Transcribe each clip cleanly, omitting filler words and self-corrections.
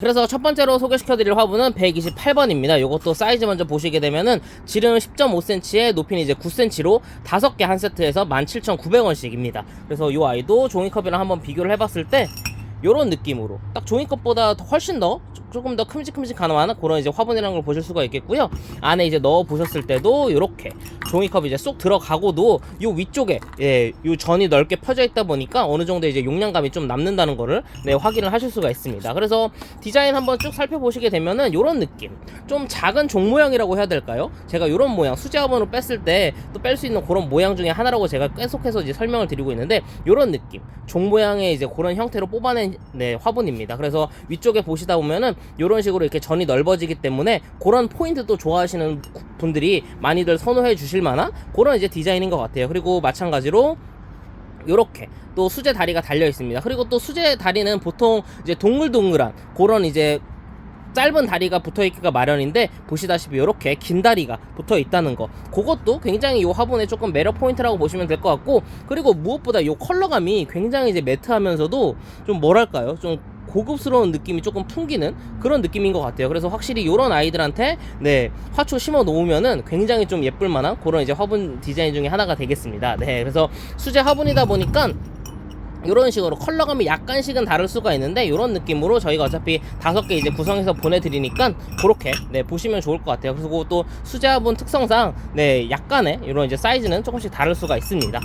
그래서 첫 번째로 소개시켜드릴 화분은 128번입니다. 이것도 사이즈 먼저 보시게 되면은 지름 10.5cm에 높이는 이제 9cm로 5개 한 세트에서 17,900원씩입니다. 그래서 이 아이도 종이컵이랑 한번 비교를 해봤을 때 요런 느낌으로 딱 종이컵보다 훨씬 더 조금 더 큼직큼직한 그런 이제 화분이라는 걸 보실 수가 있겠고요. 안에 이제 넣어 보셨을 때도 요렇게 종이컵이 이제 쏙 들어가고도 요 위쪽에 요 전이 넓게 펴져 있다 보니까 어느 정도 이제 용량감이 좀 남는다는 거를 확인을 하실 수가 있습니다. 그래서 디자인 한번 쭉 살펴보시게 되면은 요런 느낌, 좀 작은 종 모양이라고 해야 될까요? 제가 요런 모양 수제 화분으로 뺐을 때 또 뺄 수 있는 그런 모양 중에 하나라고 제가 계속해서 이제 설명을 드리고 있는데, 요런 느낌, 종 모양의 이제 그런 형태로 뽑아낸 화분입니다. 그래서 위쪽에 보시다 보면은 이런 식으로 이렇게 전이 넓어지기 때문에 그런 포인트도 좋아하시는 분들이 많이들 선호해 주실 만한 그런 이제 디자인인 것 같아요. 그리고 마찬가지로 요렇게 또 수제 다리가 달려 있습니다. 그리고 또 수제 다리는 보통 이제 동글동글한 그런 이제 짧은 다리가 붙어있기가 마련인데, 보시다시피 이렇게 긴 다리가 붙어있다는 거, 그것도 굉장히 이 화분의 조금 매력 포인트라고 보시면 될 것 같고, 그리고 무엇보다 이 컬러감이 굉장히 이제 매트하면서도 좀 뭐랄까요, 좀 고급스러운 느낌이 조금 풍기는 그런 느낌인 것 같아요. 그래서 확실히 이런 아이들한테 화초 심어 놓으면은 굉장히 좀 예쁠 만한 그런 이제 화분 디자인 중에 하나가 되겠습니다. 그래서 수제 화분이다 보니까 이런 식으로 컬러감이 약간씩은 다를 수가 있는데, 이런 느낌으로 저희가 어차피 5개 이제 구성해서 보내드리니까 그렇게 보시면 좋을 것 같아요. 그리고 또 수제 화분 특성상 약간의 이런 이제 사이즈는 조금씩 다를 수가 있습니다.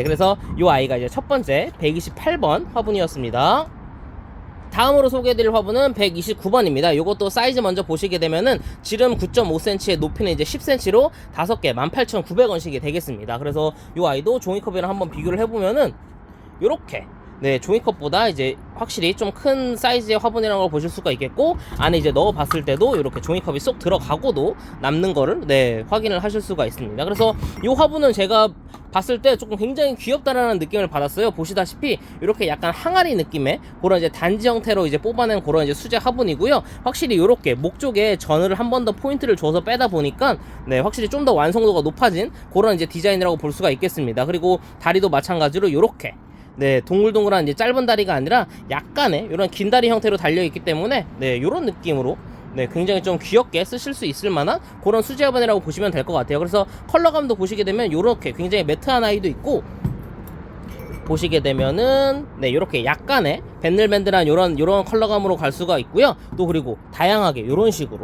그래서 이 아이가 이제 첫 번째 128번 화분이었습니다. 다음으로 소개해드릴 화분은 129번입니다. 이것도 사이즈 먼저 보시게 되면은 지름 9.5cm에 높이는 이제 10cm로 5개 18,900원씩이 되겠습니다. 그래서 이 아이도 종이컵이랑 한번 비교를 해보면은 요렇게 종이컵보다 이제 확실히 좀 큰 사이즈의 화분이라는 걸 보실 수가 있겠고, 안에 이제 넣어 봤을 때도 이렇게 종이컵이 쏙 들어가고도 남는 거를 확인을 하실 수가 있습니다. 그래서 이 화분은 제가 봤을 때 조금 굉장히 귀엽다라는 느낌을 받았어요. 보시다시피 이렇게 약간 항아리 느낌의 그런 이제 단지 형태로 이제 뽑아낸 그런 이제 수제 화분이고요. 확실히 이렇게 목 쪽에 전을 한 번 더 포인트를 줘서 빼다 보니까 확실히 좀 더 완성도가 높아진 그런 이제 디자인이라고 볼 수가 있겠습니다. 그리고 다리도 마찬가지로 이렇게 동글동글한 이제 짧은 다리가 아니라 약간의 이런 긴 다리 형태로 달려 있기 때문에 이런 느낌으로 굉장히 좀 귀엽게 쓰실 수 있을 만한 그런 수제 화분이라고 보시면 될 것 같아요. 그래서 컬러감도 보시게 되면 이렇게 굉장히 매트한 아이도 있고, 보시게 되면은 이렇게 약간의 밴들밴들한 요런 컬러감으로 갈 수가 있고요. 또 그리고 다양하게 이런 식으로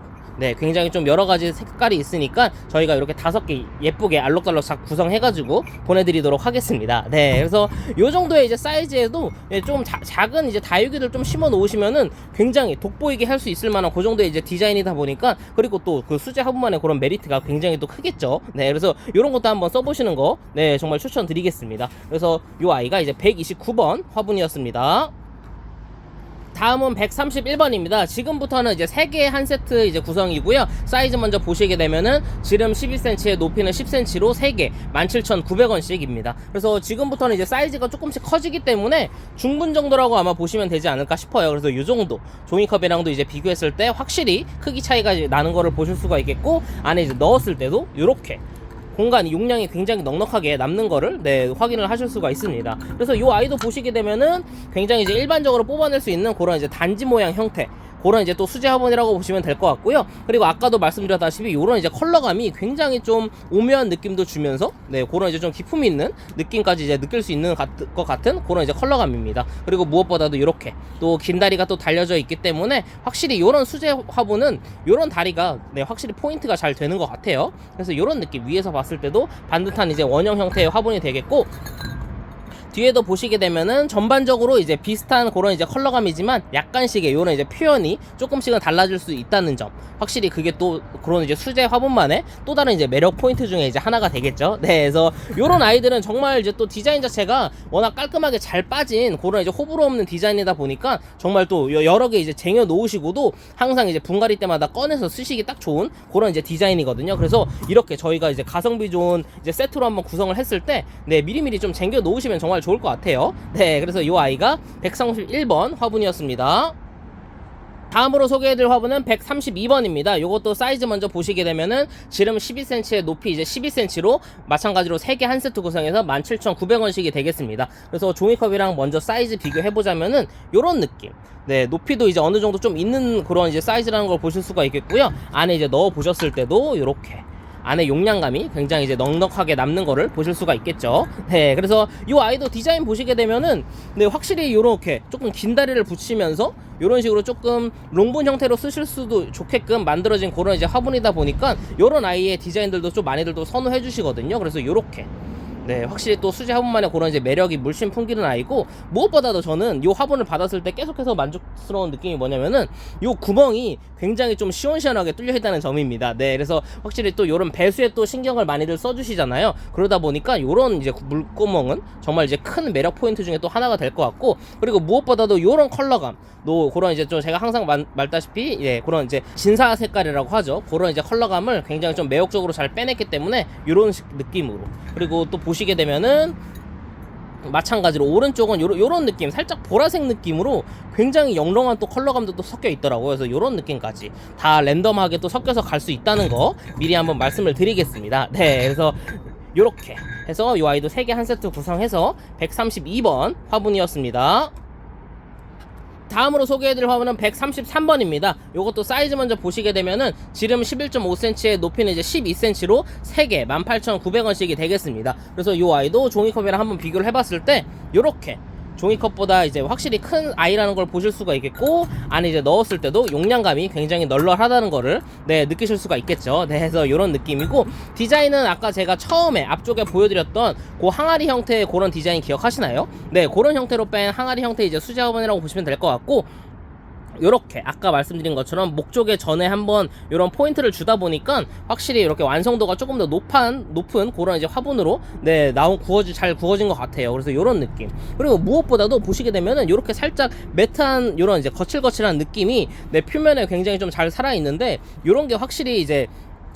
굉장히 좀 여러가지 색깔이 있으니까 저희가 이렇게 5개 예쁘게 알록달록 구성해가지고 보내드리도록 하겠습니다. 그래서 요 정도의 이제 사이즈에도 좀 작은 이제 다육이들 좀 심어 놓으시면은 굉장히 돋보이게 할 수 있을 만한 그 정도의 이제 디자인이다 보니까, 그리고 또 그 수제 화분만의 그런 메리트가 굉장히 또 크겠죠. 그래서 요런 것도 한번 써보시는 거 정말 추천드리겠습니다. 그래서 요 아이가 이제 129번 화분이었습니다. 다음은 131번입니다. 지금부터는 이제 3개의 한 세트 이제 구성이고요. 사이즈 먼저 보시게 되면은 지름 12cm에 높이는 10cm로 3개 17,900원씩입니다. 그래서 지금부터는 이제 사이즈가 조금씩 커지기 때문에 중분 정도라고 아마 보시면 되지 않을까 싶어요. 그래서 이 정도 종이컵이랑도 이제 비교했을 때 확실히 크기 차이가 나는 거를 보실 수가 있겠고, 안에 이제 넣었을 때도 이렇게 공간이 용량이 굉장히 넉넉하게 남는 거를 확인을 하실 수가 있습니다. 그래서 이 아이도 보시게 되면은 굉장히 이제 일반적으로 뽑아낼 수 있는 그런 이제 단지 모양 형태, 그런 이제 또 수제 화분이라고 보시면 될 것 같고요. 그리고 아까도 말씀드렸다시피 이런 이제 컬러감이 굉장히 좀 오묘한 느낌도 주면서 그런 이제 좀 기품 있는 느낌까지 이제 느낄 수 있는 것 같은 그런 이제 컬러감입니다. 그리고 무엇보다도 이렇게 또 긴 다리가 또 달려져 있기 때문에 확실히 이런 수제 화분은 이런 다리가 확실히 포인트가 잘 되는 것 같아요. 그래서 이런 느낌, 위에서 봤을 때도 반듯한 이제 원형 형태의 화분이 되겠고, 뒤에도 보시게 되면은 전반적으로 이제 비슷한 그런 이제 컬러감이지만 약간씩의 요런 이제 표현이 조금씩은 달라질 수 있다는 점, 확실히 그게 또 그런 이제 수제 화분만의 또 다른 이제 매력 포인트 중에 이제 하나가 되겠죠. 그래서 요런 아이들은 정말 이제 또 디자인 자체가 워낙 깔끔하게 잘 빠진 그런 이제 호불호 없는 디자인이다 보니까 정말 또 여러 개 이제 쟁여 놓으시고도 항상 이제 분갈이 때마다 꺼내서 쓰시기 딱 좋은 그런 이제 디자인이거든요. 그래서 이렇게 저희가 이제 가성비 좋은 이제 세트로 한번 구성을 했을 때 미리미리 좀 쟁여 놓으시면 정말 좋을 것 같아요. 그래서 이 아이가 131번 화분이었습니다. 다음으로 소개해드릴 화분은 132번입니다. 요것도 사이즈 먼저 보시게 되면은 지름 12cm에 높이 이제 12cm로 마찬가지로 3개 한 세트 구성해서 17,900원씩이 되겠습니다. 그래서 종이컵이랑 먼저 사이즈 비교해보자면은 요런 느낌. 네, 높이도 이제 어느 정도 좀 있는 그런 이제 사이즈라는 걸 보실 수가 있겠고요. 안에 이제 넣어 보셨을 때도 요렇게 안에 용량감이 굉장히 이제 넉넉하게 남는 거를 보실 수가 있겠죠. 네, 그래서 이 아이도 디자인 보시게 되면은 네, 확실히 요렇게 조금 긴 다리를 붙이면서 요런 식으로 조금 롱본 형태로 쓰실 수도 좋게끔 만들어진 그런 이제 화분이다 보니까 요런 아이의 디자인들도 좀 많이들도 선호해 주시거든요. 그래서 요렇게 네, 확실히 또 수제 화분만의 그런 이제 매력이 물씬 풍기는 아이고, 무엇보다도 저는 이 화분을 받았을 때 계속해서 만족스러운 느낌이 뭐냐면은 요 구멍이 굉장히 좀 시원시원하게 뚫려 있다는 점입니다. 네, 그래서 확실히 또 요런 배수에 또 신경을 많이들 써주시잖아요. 그러다 보니까 요런 이제 물구멍은 정말 이제 큰 매력 포인트 중에 또 하나가 될 것 같고, 그리고 무엇보다도 요런 컬러감, 또 그런 이제 좀 제가 항상 말다시피 예, 그런 이제 진사 색깔이라고 하죠. 그런 이제 컬러감을 굉장히 좀 매혹적으로 잘 빼냈기 때문에 요런 느낌으로, 그리고 또 보시게 되면은 마찬가지로 오른쪽은 요런 느낌, 살짝 보라색 느낌으로 굉장히 영롱한 또 컬러감도 또 섞여 있더라고요. 그래서 요런 느낌까지 다 랜덤하게 또 섞여서 갈 수 있다는 거 미리 한번 말씀을 드리겠습니다. 네, 그래서 요렇게 해서 이 아이도 3개 한 세트 구성해서 132번 화분이었습니다. 다음으로 소개해드릴 화분은 133번입니다. 요것도 사이즈 먼저 보시게 되면은 지름 11.5cm에 높이는 이제 12cm로 3개 18,900원씩이 되겠습니다. 그래서 요 아이도 종이컵이랑 한번 비교를 해봤을 때 요렇게 종이컵보다 이제 확실히 큰 아이라는 걸 보실 수가 있겠고, 안에 이제 넣었을 때도 용량감이 굉장히 널널하다는 거를 네, 느끼실 수가 있겠죠. 네, 그래서 이런 느낌이고, 디자인은 아까 제가 처음에 앞쪽에 보여드렸던 그 항아리 형태의 그런 디자인 기억하시나요? 네, 그런 형태로 뺀 항아리 형태의 이제 수제 화분이라고 보시면 될 것 같고, 요렇게 아까 말씀드린 것처럼 목 쪽에 전에 한번 요런 포인트를 주다 보니까 확실히 이렇게 완성도가 조금 더 높은 그런 이제 화분으로 네, 잘 구워진 것 같아요. 그래서 요런 느낌. 그리고 무엇보다도 보시게 되면은 요렇게 살짝 매트한 요런 이제 거칠거칠한 느낌이 내 표면에 굉장히 좀 잘 살아있는데, 요런 게 확실히 이제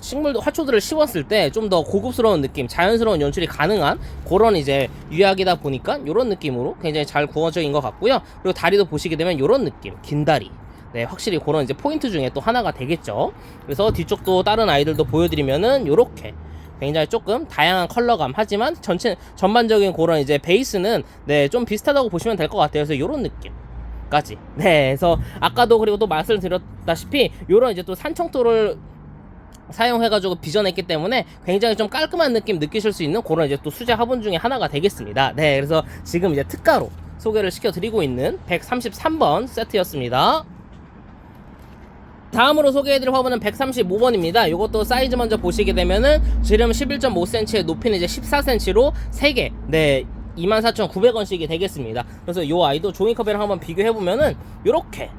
식물도 화초들을 씌웠을 때 좀 더 고급스러운 느낌, 자연스러운 연출이 가능한 그런 이제 유약이다 보니까 이런 느낌으로 굉장히 잘 구워져인 것 같고요. 그리고 다리도 보시게 되면 이런 느낌, 긴 다리. 네, 확실히 그런 이제 포인트 중에 또 하나가 되겠죠. 그래서 뒤쪽도 다른 아이들도 보여드리면은 요렇게 굉장히 조금 다양한 컬러감, 하지만 전반적인 그런 이제 베이스는 네, 좀 비슷하다고 보시면 될 것 같아요. 그래서 요런 느낌. 까지. 네, 그래서 아까도 그리고 또 말씀을 드렸다시피 요런 이제 또 산청토를 사용해가지고 빚어냈기 때문에 굉장히 좀 깔끔한 느낌 느끼실 수 있는 그런 이제 또 수제 화분 중에 하나가 되겠습니다. 네, 그래서 지금 이제 특가로 소개를 시켜드리고 있는 133번 세트였습니다. 다음으로 소개해드릴 화분은 135번입니다. 이것도 사이즈 먼저 보시게 되면은 지름 11.5cm에 높이는 이제 14cm로 3개 네, 24,900원씩이 되겠습니다. 그래서 이 아이도 종이컵이랑 한번 비교해보면은 요렇게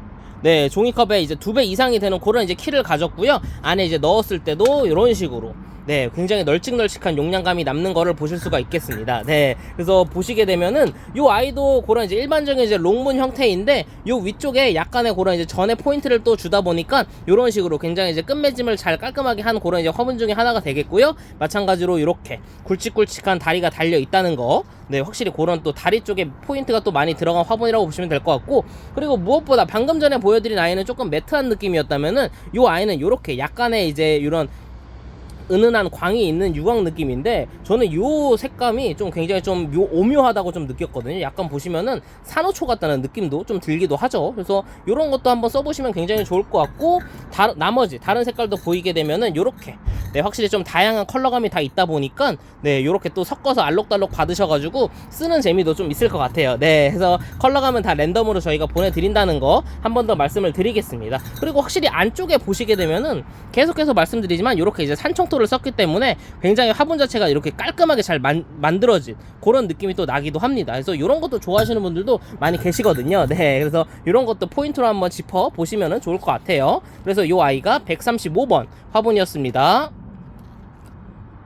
네, 종이컵에 이제 2배 이상이 되는 그런 이제 키를 가졌고요. 안에 이제 넣었을 때도 이런 식으로 네, 굉장히 널찍널찍한 용량감이 남는 거를 보실 수가 있겠습니다. 네, 그래서 보시게 되면은 요 아이도 그런 이제 일반적인 이제 롱문 형태인데, 요 위쪽에 약간의 그런 이제 전에 포인트를 또 주다 보니까 요런 식으로 굉장히 이제 끝맺음을 잘 깔끔하게 한 그런 이제 화분 중에 하나가 되겠고요. 마찬가지로 이렇게 굵직굵직한 다리가 달려 있다는 거. 네, 확실히 그런 또 다리 쪽에 포인트가 또 많이 들어간 화분이라고 보시면 될 것 같고, 그리고 무엇보다 방금 전에 보여드린 아이는 조금 매트한 느낌이었다면은 요 아이는 요렇게 약간의 이제 이런 은은한 광이 있는 유광 느낌인데, 저는 요 색감이 좀 굉장히 좀 오묘하다고 좀 느꼈거든요. 약간 보시면은 산호초 같다는 느낌도 좀 들기도 하죠. 그래서 요런 것도 한번 써보시면 굉장히 좋을 것 같고, 나머지 다른 색깔도 보이게 되면은 요렇게 네, 확실히 좀 다양한 컬러감이 다 있다 보니까 네, 요렇게 또 섞어서 알록달록 받으셔가지고 쓰는 재미도 좀 있을 것 같아요. 네, 그래서 컬러감은 다 랜덤으로 저희가 보내드린다는 거 한 번 더 말씀을 드리겠습니다. 그리고 확실히 안쪽에 보시게 되면은 계속해서 말씀드리지만 요렇게 이제 산청토를 썼기 때문에 굉장히 화분 자체가 이렇게 깔끔하게 잘 만들어진 그런 느낌이 또 나기도 합니다. 그래서 이런 것도 좋아하시는 분들도 많이 계시거든요. 네, 그래서 이런 것도 포인트로 한번 짚어 보시면 좋을 것 같아요. 그래서 이 아이가 135번 화분이었습니다.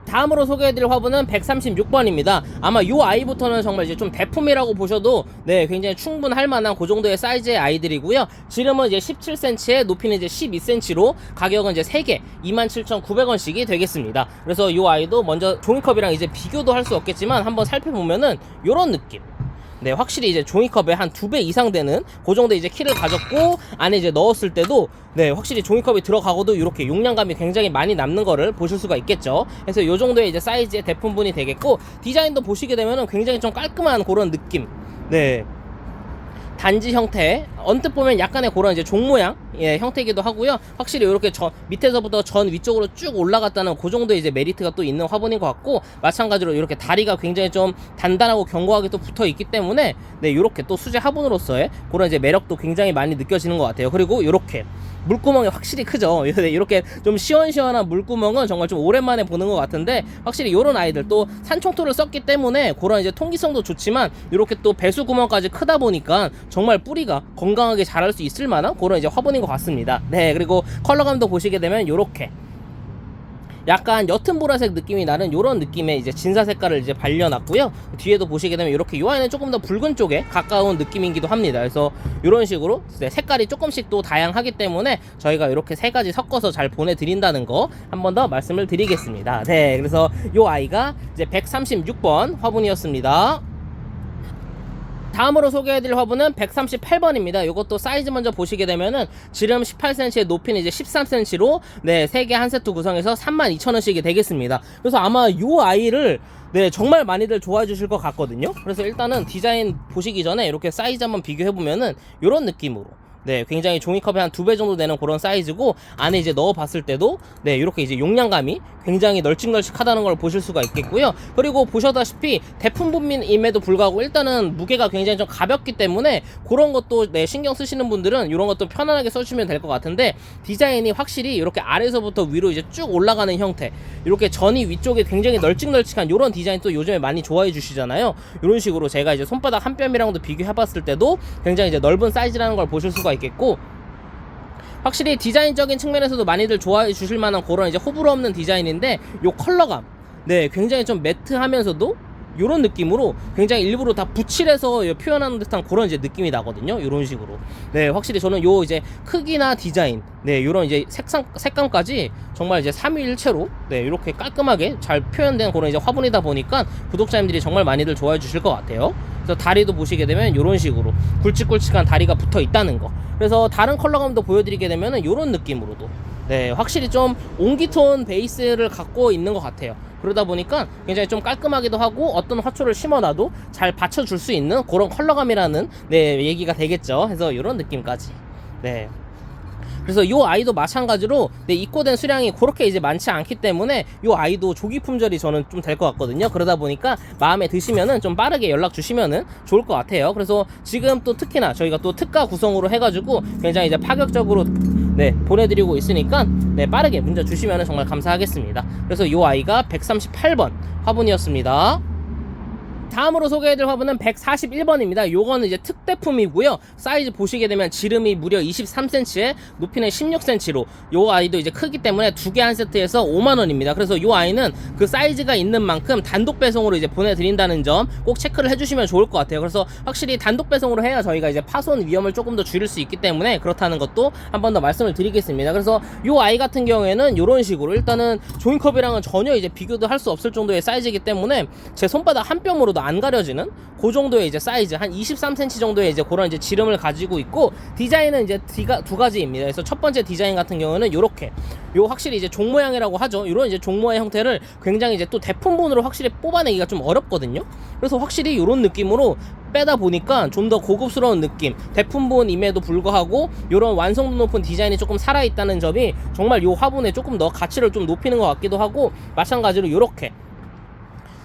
다음으로 소개해드릴 화분은 136번입니다. 아마 이 아이부터는 정말 이제 좀 대품이라고 보셔도 네, 굉장히 충분할 만한 그 정도의 사이즈의 아이들이고요. 지름은 이제 17cm에 높이는 이제 12cm로 가격은 이제 3개 27,900원씩이 되겠습니다. 그래서 이 아이도 먼저 종이컵이랑 이제 비교도 할 수 없겠지만 한번 살펴보면은 요런 느낌. 네, 확실히 이제 종이컵에 한 2배 이상 되는 그 정도 이제 키를 가졌고, 안에 이제 넣었을 때도 네, 확실히 종이컵이 들어가고도 이렇게 용량감이 굉장히 많이 남는 거를 보실 수가 있겠죠. 그래서 이 정도의 이제 사이즈의 대품분이 되겠고, 디자인도 보시게 되면은 굉장히 좀 깔끔한 그런 느낌. 네. 단지 형태, 언뜻 보면 약간의 그런 이제 종 모양 형태이기도 하고요. 확실히 이렇게 밑에서부터 전 위쪽으로 쭉 올라갔다는 그 정도의 이제 메리트가 또 있는 화분인 것 같고, 마찬가지로 이렇게 다리가 굉장히 좀 단단하고 견고하게 또 붙어 있기 때문에 네, 이렇게 또 수제 화분으로서의 그런 이제 매력도 굉장히 많이 느껴지는 것 같아요. 그리고 이렇게 물구멍이 확실히 크죠. 이렇게 좀 시원시원한 물구멍은 정말 좀 오랜만에 보는 것 같은데, 확실히 이런 아이들 또 산총토를 썼기 때문에 그런 이제 통기성도 좋지만 이렇게 또 배수 구멍까지 크다 보니까 정말 뿌리가 건강하게 자랄 수 있을 만한 그런 이제 화분인 것 같습니다. 네, 그리고 컬러감도 보시게 되면 이렇게 약간 옅은 보라색 느낌이 나는 이런 느낌의 이제 진사 색깔을 이제 발려놨고요. 뒤에도 보시게 되면 이렇게 이 아이는 조금 더 붉은 쪽에 가까운 느낌이기도 합니다. 그래서 이런 식으로 색깔이 조금씩 또 다양하기 때문에 저희가 이렇게 세 가지 섞어서 잘 보내드린다는 거 한 번 더 말씀을 드리겠습니다. 네, 그래서 이 아이가 이제 136번 화분이었습니다. 다음으로 소개해드릴 화분은 138번입니다. 이것도 사이즈 먼저 보시게 되면은 지름 18cm에 높이는 이제 13cm로 네, 3개 한 세트 구성해서 32,000원씩이 되겠습니다. 그래서 아마 이 아이를 네, 정말 많이들 좋아해 주실 것 같거든요. 그래서 일단은 디자인 보시기 전에 이렇게 사이즈 한번 비교해 보면은 이런 느낌으로 네, 굉장히 종이컵에 한 2배 정도 되는 그런 사이즈고, 안에 이제 넣어 봤을 때도 네, 이렇게 이제 용량감이 굉장히 널찍널찍하다는 걸 보실 수가 있겠고요. 그리고 보셔다시피 대품분임에도 불구하고 일단은 무게가 굉장히 좀 가볍기 때문에 그런 것도 네, 신경 쓰시는 분들은 이런 것도 편안하게 써주시면 될 것 같은데, 디자인이 확실히 이렇게 아래서부터 위로 이제 쭉 올라가는 형태, 이렇게 전이 위쪽에 굉장히 널찍널찍한 이런 디자인 또 요즘에 많이 좋아해 주시잖아요. 이런 식으로 제가 이제 손바닥 한 뼘이랑도 비교해 봤을 때도 굉장히 이제 넓은 사이즈라는 걸 보실 수가 있겠고, 확실히 디자인적인 측면에서도 많이들 좋아해 주실 만한 그런 이제 호불호 없는 디자인인데, 요 컬러감 네, 굉장히 좀 매트하면서도 요런 느낌으로 굉장히 일부러 다 붓칠해서 표현하는 듯한 그런 이제 느낌이 나거든요. 요런 식으로. 네, 확실히 저는 요 이제 크기나 디자인, 네, 요런 이제 색감까지 정말 이제 3위일체로 네, 이렇게 깔끔하게 잘 표현된 그런 이제 화분이다 보니까 구독자님들이 정말 많이들 좋아해 주실 것 같아요. 그래서 다리도 보시게 되면 요런 식으로 굵직굵직한 다리가 붙어 있다는 거. 그래서 다른 컬러감도 보여드리게 되면은 요런 느낌으로도 네, 확실히 좀 옹기톤 베이스를 갖고 있는 것 같아요. 그러다 보니까 굉장히 좀 깔끔하기도 하고, 어떤 화초를 심어놔도 잘 받쳐줄 수 있는 그런 컬러감이라는 네, 얘기가 되겠죠. 그래서 이런 느낌까지. 네. 그래서 이 아이도 마찬가지로 네, 입고된 수량이 그렇게 이제 많지 않기 때문에 이 아이도 조기 품절이 저는 좀 될 것 같거든요. 그러다 보니까 마음에 드시면은 좀 빠르게 연락 주시면은 좋을 것 같아요. 그래서 지금 또 특히나 저희가 또 특가 구성으로 해가지고 굉장히 이제 파격적으로 네, 보내드리고 있으니까 네, 빠르게 문자 주시면은 정말 감사하겠습니다. 그래서 이 아이가 138번 화분이었습니다. 다음으로 소개해드릴 화분은 141번입니다. 요거는 이제 특대품이고요. 사이즈 보시게 되면 지름이 무려 23cm에 높이는 16cm로, 요 아이도 이제 크기 때문에 2개 한 세트에서 5만원입니다. 그래서 요 아이는 그 사이즈가 있는 만큼 단독 배송으로 이제 보내드린다는 점 꼭 체크를 해주시면 좋을 것 같아요. 그래서 확실히 단독 배송으로 해야 저희가 이제 파손 위험을 조금 더 줄일 수 있기 때문에 그렇다는 것도 한 번 더 말씀을 드리겠습니다. 그래서 요 아이 같은 경우에는 요런 식으로 일단은 종이컵이랑은 전혀 이제 비교도 할 수 없을 정도의 사이즈이기 때문에 제 손바닥 한 뼘으로도 안 가려지는 그 정도의 이제 사이즈, 한 23cm 정도의 이제 그런 이제 지름을 가지고 있고, 디자인은 이제 두 가지입니다. 그래서 첫 번째 디자인 같은 경우는 요렇게 요 확실히 이제 종 모양이라고 하죠. 이런 이제 종 모양 형태를 굉장히 이제 또 대품분으로 확실히 뽑아내기가 좀 어렵거든요. 그래서 확실히 이런 느낌으로 빼다 보니까 좀 더 고급스러운 느낌, 대품분임에도 불구하고 이런 완성도 높은 디자인이 조금 살아있다는 점이 정말 요 화분에 조금 더 가치를 좀 높이는 것 같기도 하고, 마찬가지로 이렇게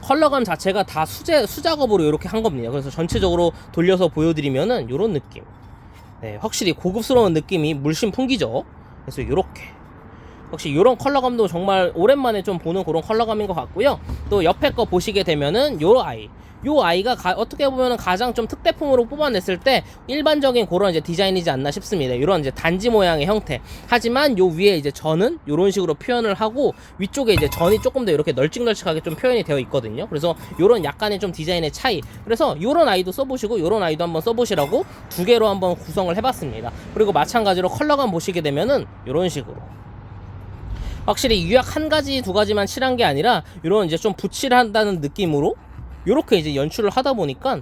컬러감 자체가 다 수작업으로 이렇게 한 겁니다. 그래서 전체적으로 돌려서 보여드리면은 이런 느낌. 네, 확실히 고급스러운 느낌이 물씬 풍기죠. 그래서 이렇게 역시 이런 컬러감도 정말 오랜만에 좀 보는 그런 컬러감인 것 같고요. 또 옆에 거 보시게 되면은 요 아이가 어떻게 보면 가장 좀 특대품으로 뽑아냈을 때 일반적인 그런 이제 디자인이지 않나 싶습니다. 이런 이제 단지 모양의 형태. 하지만 요 위에 이제 전은 이런 식으로 표현을 하고, 위쪽에 이제 전이 조금 더 이렇게 널찍널찍하게 좀 표현이 되어 있거든요. 그래서 요런 약간의 좀 디자인의 차이. 그래서 요런 아이도 써보시고 요런 아이도 한번 써보시라고 2개로 한번 구성을 해봤습니다. 그리고 마찬가지로 컬러감 보시게 되면은 요런 식으로. 확실히 유약 한 가지, 2가지만 칠한 게 아니라 이런 이제 좀 붓칠한다는 느낌으로 요렇게 이제 연출을 하다 보니까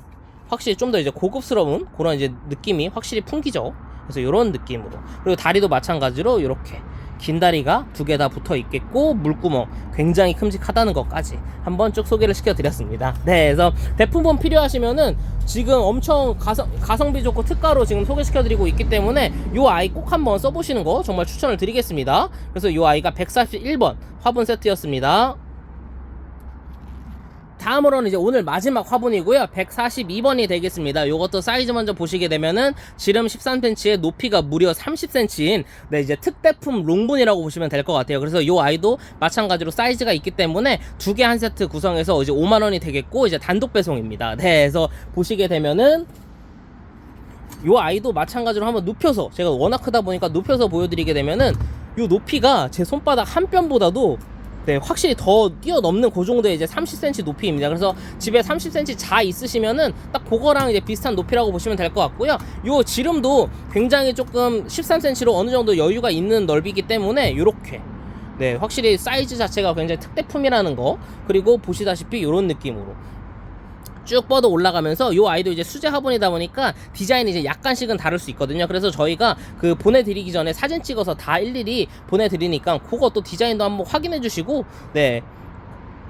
확실히 좀 더 이제 고급스러운 그런 이제 느낌이 확실히 풍기죠. 그래서 이런 느낌으로. 그리고 다리도 마찬가지로 이렇게 긴 다리가 두 개 다 붙어 있겠고, 물구멍 굉장히 큼직하다는 것까지 한번 쭉 소개를 시켜드렸습니다. 네, 그래서 대품번 필요하시면은 지금 엄청 가성비 좋고 특가로 지금 소개시켜드리고 있기 때문에 이 아이 꼭 한번 써보시는 거 정말 추천을 드리겠습니다. 그래서 이 아이가 141번 화분 세트였습니다. 다음으로는 이제 오늘 마지막 화분이고요. 142번이 되겠습니다. 요것도 사이즈 먼저 보시게 되면은 지름 13cm에 높이가 무려 30cm인 네, 이제 특대품 롱분이라고 보시면 될 것 같아요. 그래서 요 아이도 마찬가지로 사이즈가 있기 때문에 두 개 한 세트 구성해서 이제 5만원이 되겠고, 이제 단독 배송입니다. 네, 그래서 보시게 되면은 요 아이도 마찬가지로 한번 눕혀서, 제가 워낙 크다 보니까 눕혀서 보여드리게 되면은 요 높이가 제 손바닥 한 뼘보다도 네, 확실히 더 뛰어넘는 그 정도의 이제 30cm 높이입니다. 그래서 집에 30cm 자 있으시면은 딱 그거랑 이제 비슷한 높이라고 보시면 될 것 같고요. 요 지름도 굉장히 조금 13cm로 어느 정도 여유가 있는 넓이기 때문에 요렇게 네, 확실히 사이즈 자체가 굉장히 특대품이라는 거, 그리고 보시다시피 이런 느낌으로 쭉 뻗어 올라가면서 요 아이도 이제 수제 화분이다 보니까 디자인이 이제 약간씩은 다를 수 있거든요. 그래서 저희가 그 보내드리기 전에 사진 찍어서 다 일일이 보내드리니까 그것도 디자인도 한번 확인해 주시고 네,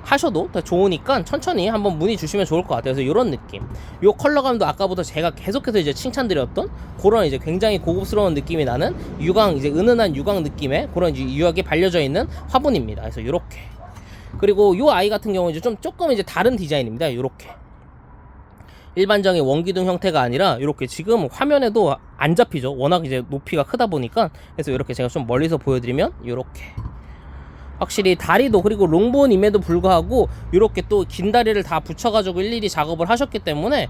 하셔도 더 좋으니까 천천히 한번 문의 주시면 좋을 것 같아요. 그래서 이런 느낌, 요 컬러감도 아까부터 제가 계속해서 이제 칭찬드렸던 그런 이제 굉장히 고급스러운 느낌이 나는 유광, 이제 은은한 유광 느낌의 그런 이제 유약이 발려져 있는 화분입니다. 그래서 요렇게, 그리고 요 아이 같은 경우는 이제 조금 이제 다른 디자인입니다. 요렇게 일반적인 원기둥 형태가 아니라 이렇게 지금 화면에도 안 잡히죠. 워낙 이제 높이가 크다 보니까. 그래서 이렇게 제가 좀 멀리서 보여드리면 이렇게 확실히 다리도, 그리고 롱본임에도 불구하고 이렇게 또 긴 다리를 다 붙여가지고 일일이 작업을 하셨기 때문에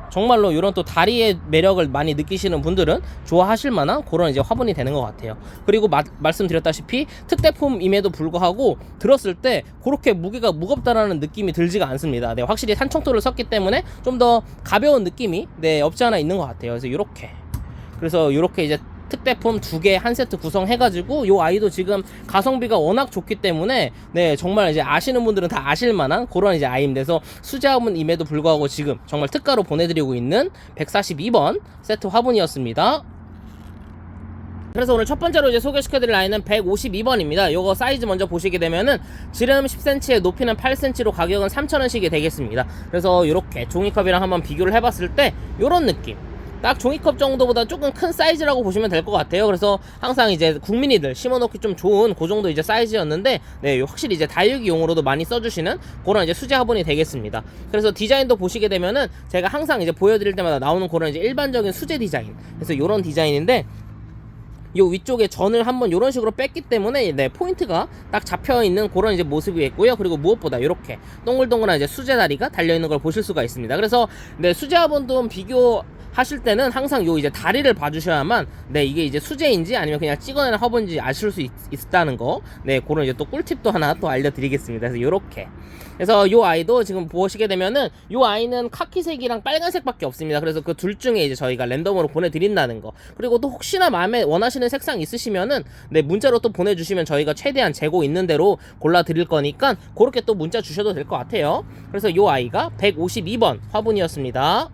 정말로 이런 또 다리의 매력을 많이 느끼시는 분들은 좋아하실 만한 그런 이제 화분이 되는 것 같아요. 그리고 말씀드렸다시피 특대품임에도 불구하고 들었을 때 그렇게 무게가 무겁다라는 느낌이 들지가 않습니다. 네, 확실히 산청토를 썼기 때문에 좀 더 가벼운 느낌이 네, 없지 않아 있는 것 같아요. 그래서 이렇게 이제 특대품 두 개 한 세트 구성해가지고 요 아이도 지금 가성비가 워낙 좋기 때문에 네, 정말 이제 아시는 분들은 다 아실만한 그런 이제 아이인데, 서 수제 화분임에도 불구하고 지금 정말 특가로 보내드리고 있는 142번 세트 화분이었습니다. 그래서 오늘 첫 번째로 이제 소개시켜드릴 아이는 152번입니다. 요거 사이즈 먼저 보시게 되면은 지름 10cm에 높이는 8cm로 가격은 3,000원씩이 되겠습니다. 그래서 이렇게 종이컵이랑 한번 비교를 해봤을 때 요런 느낌, 딱 종이컵 정도보다 조금 큰 사이즈라고 보시면 될 것 같아요. 그래서 항상 이제 국민이들 심어놓기 좀 좋은 그 정도 이제 사이즈였는데, 네, 확실히 이제 다육이용으로도 많이 써주시는 그런 이제 수제 화분이 되겠습니다. 그래서 디자인도 보시게 되면은 제가 항상 이제 보여드릴 때마다 나오는 그런 이제 일반적인 수제 디자인, 그래서 이런 디자인인데, 요 위쪽에 전을 한번 이런 식으로 뺐기 때문에 네, 포인트가 딱 잡혀있는 그런 이제 모습이 있고요. 그리고 무엇보다 이렇게 동글동글한 이제 수제 다리가 달려있는 걸 보실 수가 있습니다. 그래서 네, 수제 화분도 비교하실 때는 항상 요 이제 다리를 봐주셔야만 네, 이게 이제 수제인지 아니면 그냥 찍어내는 화분인지 아실 수 있다는 거, 네, 그런 이제 또 꿀팁도 하나 또 알려드리겠습니다. 그래서 요렇게, 그래서 요 아이도 지금 보시게 되면은 요 아이는 카키색이랑 빨간색밖에 없습니다. 그래서 그 둘 중에 이제 저희가 랜덤으로 보내드린다는 거, 그리고 또 혹시나 마음에 원하시는 색상 있으시면은 네, 문자로 또 보내주시면 저희가 최대한 재고 있는 대로 골라드릴 거니까 그렇게 또 문자 주셔도 될 것 같아요. 그래서 요 아이가 152번 화분이었습니다.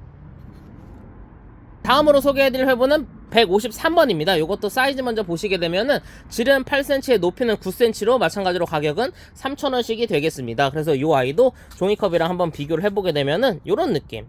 다음으로 소개해드릴 화분은 153번입니다. 이것도 사이즈 먼저 보시게 되면은 지름 8cm에 높이는 9cm로 마찬가지로 가격은 3,000원씩이 되겠습니다. 그래서 이 아이도 종이컵이랑 한번 비교를 해보게 되면은 이런 느낌,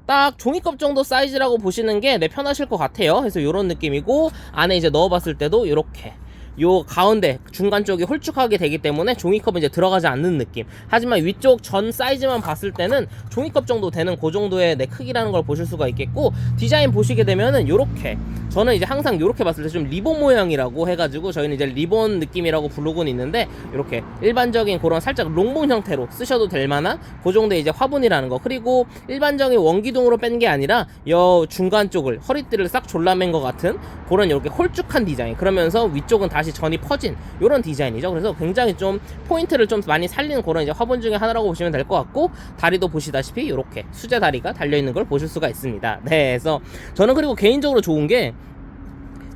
딱 종이컵 정도 사이즈라고 보시는 게 네, 편하실 것 같아요. 그래서 이런 느낌이고, 안에 이제 넣어봤을 때도 이렇게 요 가운데 중간 쪽이 홀쭉하게 되기 때문에 종이컵은 이제 들어가지 않는 느낌. 하지만 위쪽 전 사이즈만 봤을 때는 종이컵 정도 되는 그 정도의 네, 크기라는 걸 보실 수가 있겠고, 디자인 보시게 되면은 요렇게, 저는 이제 항상 요렇게 봤을 때 좀 리본 모양이라고 해가지고 저희는 이제 리본 느낌이라고 부르곤 있는데, 이렇게 일반적인 그런 살짝 롱본 형태로 쓰셔도 될 만한 그 정도의 이제 화분이라는 거. 그리고 일반적인 원기둥으로 뺀 게 아니라 요 중간 쪽을, 허리띠를 싹 졸라맨 것 같은 그런 이렇게 홀쭉한 디자인, 그러면서 위쪽은 다시 전이 퍼진 이런 디자인이죠. 그래서 굉장히 좀 포인트를 좀 많이 살리는 그런 이제 화분 중에 하나라고 보시면 될 것 같고, 다리도 보시다시피 이렇게 수제 다리가 달려 있는 걸 보실 수가 있습니다. 네, 그래서 저는 그리고 개인적으로 좋은 게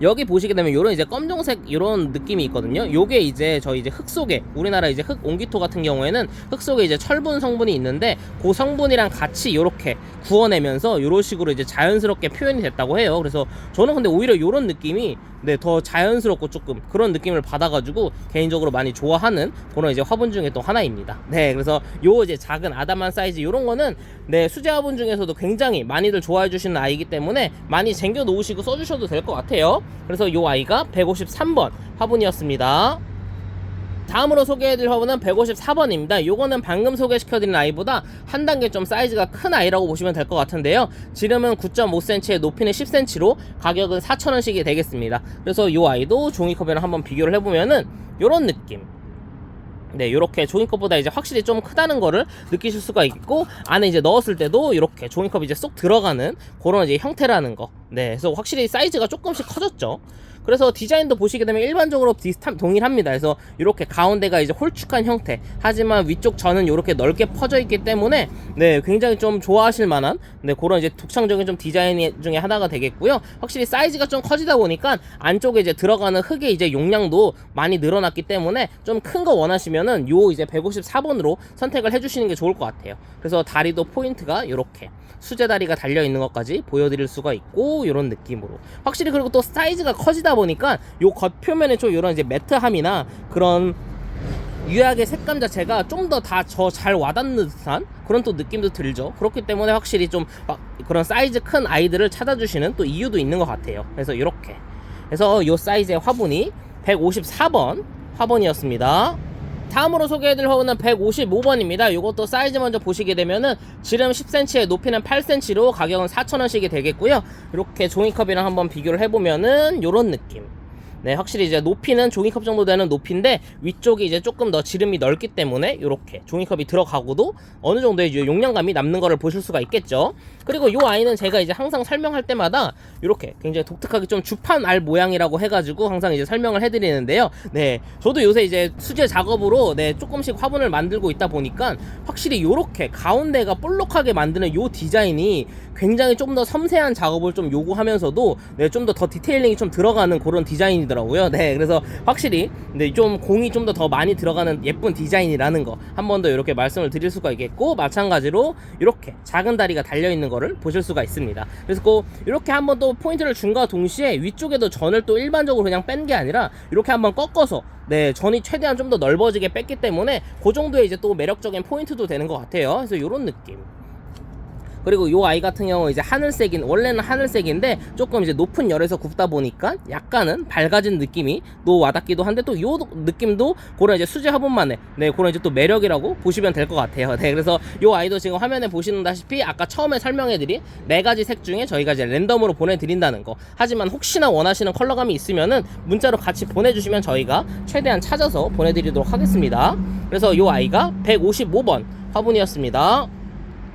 여기 보시게 되면 요런 이제 검정색 요런 느낌이 있거든요. 요게 이제 저희 이제 흙 속에, 우리나라 이제 흙 옹기토 같은 경우에는 흙 속에 이제 철분 성분이 있는데 그 성분이랑 같이 요렇게 구워내면서 요런 식으로 이제 자연스럽게 표현이 됐다고 해요. 그래서 저는 근데 오히려 요런 느낌이 더 자연스럽고 조금 그런 느낌을 받아가지고 개인적으로 많이 좋아하는 그런 이제 화분 중에 또 하나입니다. 그래서 요 이제 작은 아담한 사이즈 요런 거는 수제 화분 중에서도 굉장히 많이들 좋아해 주시는 아이이기 때문에 많이 쟁겨 놓으시고 써주셔도 될 것 같아요. 그래서 요 아이가 153번 화분이었습니다. 다음으로 소개해드릴 화분은 154번입니다. 요거는 방금 소개시켜드린 아이보다 한 단계 좀 사이즈가 큰 아이라고 보시면 될 것 같은데요. 지름은 9.5cm, 높이는 10cm로 가격은 4,000원씩이 되겠습니다. 그래서 요 아이도 종이컵이랑 한번 비교를 해보면은 요런 느낌. 요렇게 종이컵보다 이제 확실히 좀 크다는 거를 느끼실 수가 있고, 안에 이제 넣었을 때도 이렇게 종이컵이 이제 쏙 들어가는 그런 이제 형태라는 거. 그래서 확실히 사이즈가 조금씩 커졌죠. 그래서 디자인도 보시게 되면 일반적으로 동일합니다. 그래서 이렇게 가운데가 이제 홀쭉한 형태, 하지만 위쪽 전은 이렇게 넓게 퍼져 있기 때문에 굉장히 좀 좋아하실 만한 그런 이제 독창적인 좀 디자인 중에 하나가 되겠고요. 확실히 사이즈가 좀 커지다 보니까 안쪽에 이제 들어가는 흙의 이제 용량도 많이 늘어났기 때문에 좀 큰 거 원하시면은 요 이제 154번으로 선택을 해주시는 게 좋을 것 같아요. 그래서 다리도 포인트가 이렇게 수제 다리가 달려 있는 것까지 보여드릴 수가 있고, 이런 느낌으로 확실히, 그리고 또 사이즈가 커지다 보니까 요 겉표면에 좀 이런 이제 매트함이나 그런 유약의 색감 자체가 좀 더 다 잘 와닿는 듯한 그런 또 느낌도 들죠. 그렇기 때문에 확실히 좀 그런 사이즈 큰 아이들을 찾아주시는 또 이유도 있는 것 같아요. 그래서 이렇게 해서 요 사이즈의 화분이 154번 화분이었습니다. 다음으로 소개해드릴 화분은 155번입니다. 요것도 사이즈 먼저 보시게 되면은 지름 10cm에 높이는 8cm로 가격은 4,000원씩이 되겠고요. 이렇게 종이컵이랑 한번 비교를 해보면은 요런 느낌. 확실히 이제 높이는 종이컵 정도 되는 높이인데 위쪽이 이제 조금 더 지름이 넓기 때문에 이렇게 종이컵이 들어가고도 어느 정도의 용량감이 남는 거를 보실 수가 있겠죠. 그리고 요 아이는 제가 이제 항상 설명할 때마다 이렇게 굉장히 독특하게 좀 주판 알 모양이라고 해가지고 항상 이제 설명을 해드리는데요. 저도 요새 이제 수제 작업으로 조금씩 화분을 만들고 있다 보니까 확실히 요렇게 가운데가 볼록하게 만드는 요 디자인이 굉장히 좀 더 섬세한 작업을 좀 요구하면서도 좀 더 디테일링이 좀 들어가는 그런 디자인이더라고요. 그래서 확실히 좀 공이 좀 더 많이 들어가는 예쁜 디자인이라는 거 한 번 더 이렇게 말씀을 드릴 수가 있겠고, 마찬가지로 이렇게 작은 다리가 달려있는 거를 보실 수가 있습니다. 그래서 이렇게 한번 또 포인트를 준과 동시에 위쪽에도 전을 또 일반적으로 그냥 뺀 게 아니라 이렇게 한번 꺾어서 전이 최대한 좀 더 넓어지게 뺐기 때문에 그 정도의 이제 또 매력적인 포인트도 되는 것 같아요. 그래서 이런 느낌. 그리고 요 아이 같은 경우 이제 하늘색인, 원래는 하늘색인데 조금 이제 높은 열에서 굽다 보니까 약간은 밝아진 느낌이 또 와닿기도 한데, 또 요 느낌도 그런 이제 수제 화분만의 그런 이제 또 매력이라고 보시면 될 것 같아요. 그래서 요 아이도 지금 화면에 보시다시피 아까 처음에 설명해드린 4가지 색 중에 저희가 이제 랜덤으로 보내드린다는 거. 하지만 혹시나 원하시는 컬러감이 있으면은 문자로 같이 보내주시면 저희가 최대한 찾아서 보내드리도록 하겠습니다. 그래서 요 아이가 155번 화분이었습니다.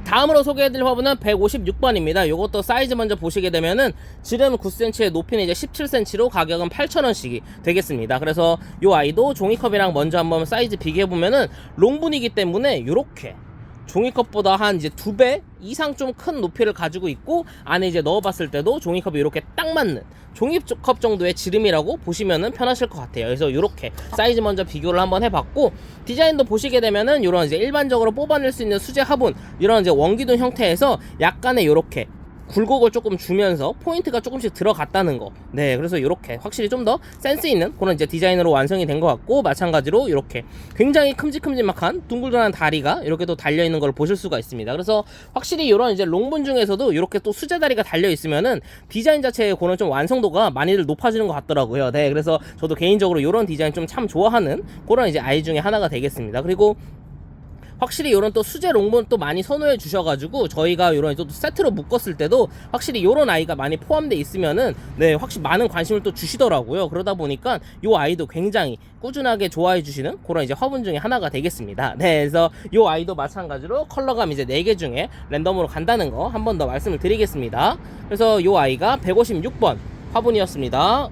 다음으로 소개해드릴 화분은 156번입니다. 요것도 사이즈 먼저 보시게 되면은 지름 9cm에 높이는 이제 17cm로 가격은 8,000원씩이 되겠습니다. 그래서 요 아이도 종이컵이랑 먼저 한번 사이즈 비교해보면은 롱분이기 때문에 요렇게 종이컵보다 한 이제 2배 이상 좀 큰 높이를 가지고 있고, 안에 이제 넣어봤을 때도 종이컵이 이렇게 딱 맞는 종이컵 정도의 지름이라고 보시면은 편하실 것 같아요. 그래서 이렇게 사이즈 먼저 비교를 한번 해봤고, 디자인도 보시게 되면은 이런 이제 일반적으로 뽑아낼 수 있는 수제 화분, 이런 이제 원기둥 형태에서 약간의 이렇게 굴곡을 조금 주면서 포인트가 조금씩 들어갔다는 거. 그래서 이렇게 확실히 좀 더 센스 있는 그런 이제 디자인으로 완성이 된 것 같고, 마찬가지로 이렇게 굉장히 큼직큼직한 둥글둥글한 다리가 이렇게 또 달려 있는 걸 보실 수가 있습니다. 그래서 확실히 이런 이제 롱분 중에서도 이렇게 또 수제 다리가 달려 있으면은 디자인 자체의 그런 좀 완성도가 많이들 높아지는 것 같더라고요. 그래서 저도 개인적으로 이런 디자인 좀 참 좋아하는 그런 이제 아이 중에 하나가 되겠습니다. 그리고 확실히 이런 또 수제 롱본 또 많이 선호해 주셔가지고 저희가 이런 또 세트로 묶었을 때도 확실히 이런 아이가 많이 포함되어 있으면은 확실히 많은 관심을 또 주시더라고요. 그러다 보니까 이 아이도 굉장히 꾸준하게 좋아해 주시는 그런 이제 화분 중에 하나가 되겠습니다. 그래서 이 아이도 마찬가지로 컬러감 이제 4개 중에 랜덤으로 간다는 거 한 번 더 말씀을 드리겠습니다. 그래서 이 아이가 156번 화분이었습니다.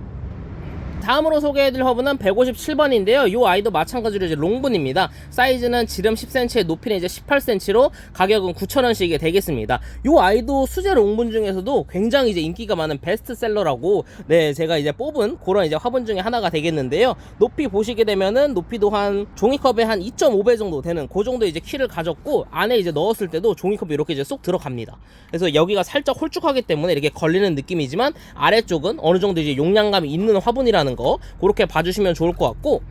다음으로 소개해드릴 화분은 157번인데요. 이 아이도 마찬가지로 이제 롱분입니다. 사이즈는 지름 10cm, 높이는 이제 18cm로 가격은 9,000원씩이 되겠습니다. 이 아이도 수제 롱분 중에서도 굉장히 이제 인기가 많은 베스트셀러라고 제가 이제 뽑은 그런 이제 화분 중에 하나가 되겠는데요. 높이 보시게 되면은 높이도 한 종이컵에 한 2.5배 정도 되는 그 정도 이제 키를 가졌고, 안에 이제 넣었을 때도 종이컵이 이렇게 이제 쏙 들어갑니다. 그래서 여기가 살짝 홀쭉하기 때문에 이렇게 걸리는 느낌이지만 아래쪽은 어느 정도 이제 용량감이 있는 화분이라는 거 그렇게 봐주시면 좋을 것 같고,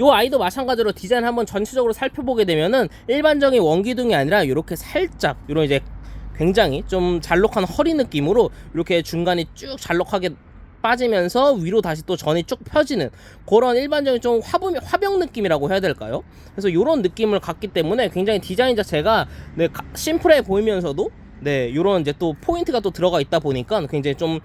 요 아이도 마찬가지로 디자인 한번 전체적으로 살펴보게 되면은 일반적인 원기둥이 아니라 이렇게 살짝 이런 이제 굉장히 좀 잘록한 허리 느낌으로 이렇게 중간이 쭉 잘록하게 빠지면서 위로 다시 또 전이 쭉 펴지는 그런 일반적인 좀 화병 느낌이라고 해야 될까요? 그래서 이런 느낌을 갖기 때문에 굉장히 디자인 자체가 심플해 보이면서도 이런 이제 또 포인트가 또 들어가 있다 보니까 굉장히 좀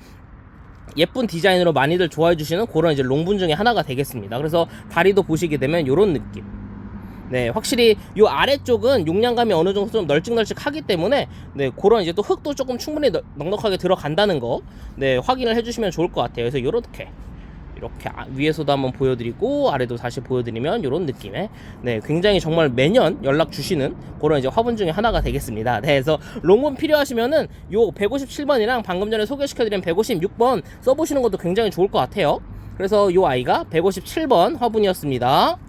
예쁜 디자인으로 많이들 좋아해 주시는 그런 이제 롱분 중에 하나가 되겠습니다. 그래서 다리도 보시게 되면 이런 느낌. 확실히 이 아래쪽은 용량감이 어느 정도 좀 널찍널찍하기 때문에 그런 이제 또 흙도 조금 충분히 넉넉하게 들어간다는 거 확인을 해주시면 좋을 것 같아요. 그래서 이렇게 위에서도 한번 보여드리고 아래도 다시 보여드리면 이런 느낌의 굉장히 정말 매년 연락 주시는 그런 이제 화분 중에 하나가 되겠습니다. 그래서 롱분 필요하시면은 요 157번이랑 방금 전에 소개시켜드린 156번 써보시는 것도 굉장히 좋을 것 같아요. 그래서 요 아이가 157번 화분이었습니다.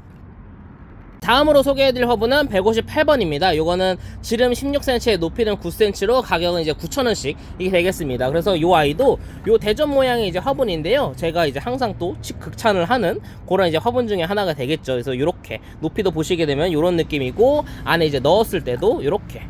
다음으로 소개해드릴 화분은 158번입니다. 요거는 지름 16cm, 높이는 9cm로 가격은 이제 9,000원씩 이게 되겠습니다. 그래서 요 아이도 요 대전 모양의 이제 화분인데요. 제가 이제 항상 또 극찬을 하는 그런 이제 화분 중에 하나가 되겠죠. 그래서 요렇게 높이도 보시게 되면 요런 느낌이고, 안에 이제 넣었을 때도 요렇게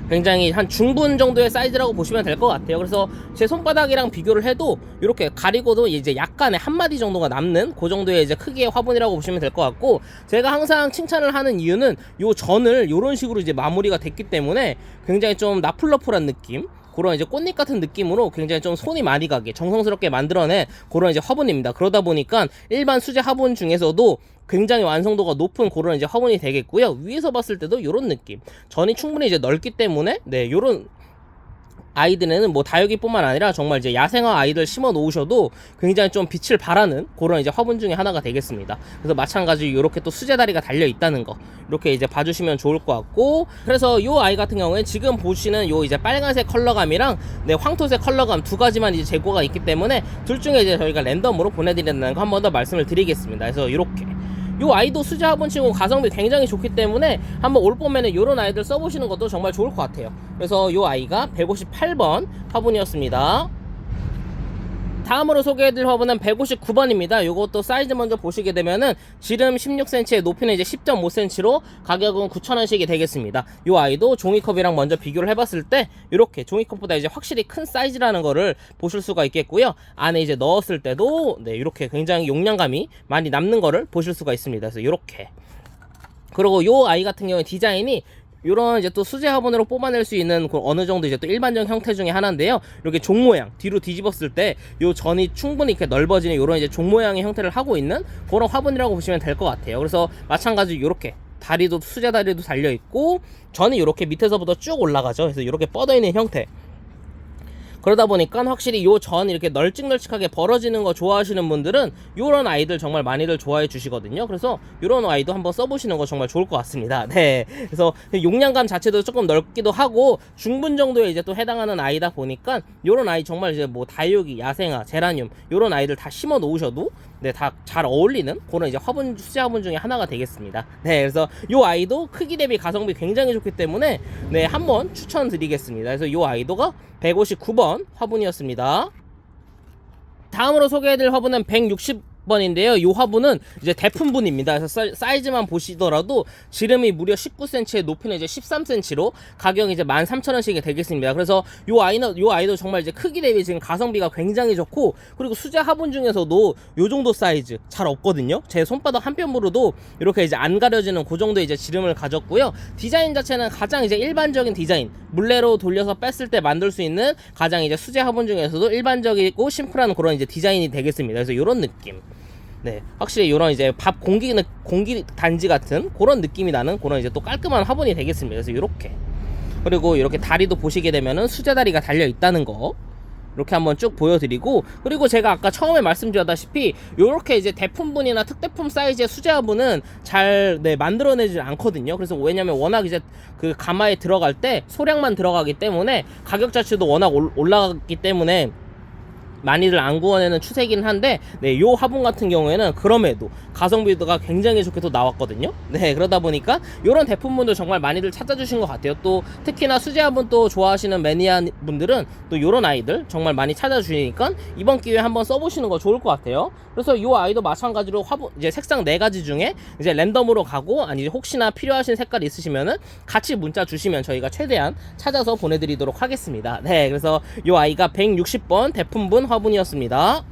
굉장히 한 중분 정도의 사이즈라고 보시면 될 것 같아요. 그래서 제 손바닥이랑 비교를 해도 이렇게 가리고도 이제 약간의 한 마디 정도가 남는 그 정도의 이제 크기의 화분이라고 보시면 될 것 같고, 제가 항상 칭찬을 하는 이유는 요 전을 요런 식으로 이제 마무리가 됐기 때문에 굉장히 좀 나풀러풀한 느낌, 그런 이제 꽃잎 같은 느낌으로 굉장히 좀 손이 많이 가게 정성스럽게 만들어낸 그런 이제 화분입니다. 그러다 보니까 일반 수제 화분 중에서도 굉장히 완성도가 높은 그런 이제 화분이 되겠고요. 위에서 봤을 때도 이런 느낌, 전이 충분히 이제 넓기 때문에 요런 아이들에는 뭐 다육이뿐만 아니라 정말 이제 야생화 아이들 심어 놓으셔도 굉장히 좀 빛을 발하는 그런 이제 화분 중에 하나가 되겠습니다. 그래서 마찬가지로 이렇게 또 수제 다리가 달려 있다는 거 이렇게 이제 봐주시면 좋을 것 같고, 그래서 요 아이 같은 경우에 지금 보시는 요 이제 빨간색 컬러감이랑 황토색 컬러감 두 가지만 이제 재고가 있기 때문에 둘 중에 이제 저희가 랜덤으로 보내드린다는 거 한 번 더 말씀을 드리겠습니다. 그래서 이렇게 요 아이도 수제 화분치고 가성비 굉장히 좋기 때문에 한번 올 봄에는 요런 아이들 써보시는 것도 정말 좋을 것 같아요. 그래서 요 아이가 158번 화분이었습니다. 다음으로 소개해드릴 화분은 159번입니다. 요것도 사이즈 먼저 보시게 되면은 지름 16cm, 높이는 이제 10.5cm로 가격은 9,000원씩이 되겠습니다. 요 아이도 종이컵이랑 먼저 비교를 해봤을 때 이렇게 종이컵보다 이제 확실히 큰 사이즈라는 거를 보실 수가 있겠고요. 안에 이제 넣었을 때도 이렇게 굉장히 용량감이 많이 남는 거를 보실 수가 있습니다. 그래서 이렇게, 그리고 요 아이 같은 경우에 디자인이 요런 이제 또 수제 화분으로 뽑아낼 수 있는 어느 정도 이제 또 일반적 형태 중에 하나인데요. 이렇게 종 모양 뒤로 뒤집었을 때 요 전이 충분히 이렇게 넓어지는 요런 이제 종 모양의 형태를 하고 있는 그런 화분이라고 보시면 될 것 같아요. 그래서 마찬가지로 요렇게 다리도 수제 다리도 달려 있고, 전이 이렇게 밑에서부터 쭉 올라가죠. 그래서 이렇게 뻗어 있는 형태. 그러다 보니까 확실히 요 전 이렇게 널찍널찍하게 벌어지는 거 좋아하시는 분들은 요런 아이들 정말 많이들 좋아해 주시거든요. 그래서 요런 아이도 한번 써보시는 거 정말 좋을 것 같습니다. 그래서 용량감 자체도 조금 넓기도 하고 중분 정도에 이제 또 해당하는 아이다 보니까 요런 아이 정말 이제 뭐 다육이, 야생화, 제라늄 요런 아이들 다 심어 놓으셔도 다 잘 어울리는 그런 이제 수제 화분 중에 하나가 되겠습니다. 그래서 요 아이도 크기 대비 가성비 굉장히 좋기 때문에 한번 추천드리겠습니다. 그래서 요 아이도가 159번 화분이었습니다. 다음으로 소개해드릴 화분은 160번인데요. 이 화분은 이제 대품분입니다. 그래서 사이즈만 보시더라도 지름이 무려 19cm, 높이는 이제 13cm로 가격이 이제 13,000원씩이 되겠습니다. 그래서 요 아이도 정말 이제 크기 대비 지금 가성비가 굉장히 좋고, 그리고 수제 화분 중에서도 요 정도 사이즈 잘 없거든요. 제 손바닥 한 뼘으로도 이렇게 이제 안 가려지는 그 정도 이제 지름을 가졌고요. 디자인 자체는 가장 이제 일반적인 디자인, 물레로 돌려서 뺐을 때 만들 수 있는 가장 이제 수제 화분 중에서도 일반적이고 심플한 그런 이제 디자인이 되겠습니다. 그래서 요런 느낌. 확실히 요런 이제 밥 공기 단지 같은 그런 느낌이 나는 그런 이제 또 깔끔한 화분이 되겠습니다. 그래서 요렇게, 그리고 이렇게 다리도 보시게 되면은 수제 다리가 달려 있다는 거, 이렇게 한번 쭉 보여드리고, 그리고 제가 아까 처음에 말씀드렸다시피 요렇게 이제 대품분이나 특대품 사이즈의 수제 화분은 잘 만들어내지 않거든요. 그래서 왜냐면 워낙 이제 그 가마에 들어갈 때 소량만 들어가기 때문에 가격 자체도 워낙 올라가기 때문에 많이들 안 구워내는 추세긴 한데, 요 화분 같은 경우에는 그럼에도 가성비가 굉장히 좋게 또 나왔거든요. 그러다 보니까 요런 대품분도 정말 많이들 찾아주신 것 같아요. 또 특히나 수제 화분 또 좋아하시는 매니아 분들은 또 요런 아이들 정말 많이 찾아주시니까 이번 기회에 한번 써보시는 거 좋을 것 같아요. 그래서 요 아이도 마찬가지로 화분 이제 색상 4가지 중에 이제 랜덤으로 가고, 아니 혹시나 필요하신 색깔 있으시면은 같이 문자 주시면 저희가 최대한 찾아서 보내드리도록 하겠습니다. 그래서 요 아이가 160번 대품분 화분이었습니다.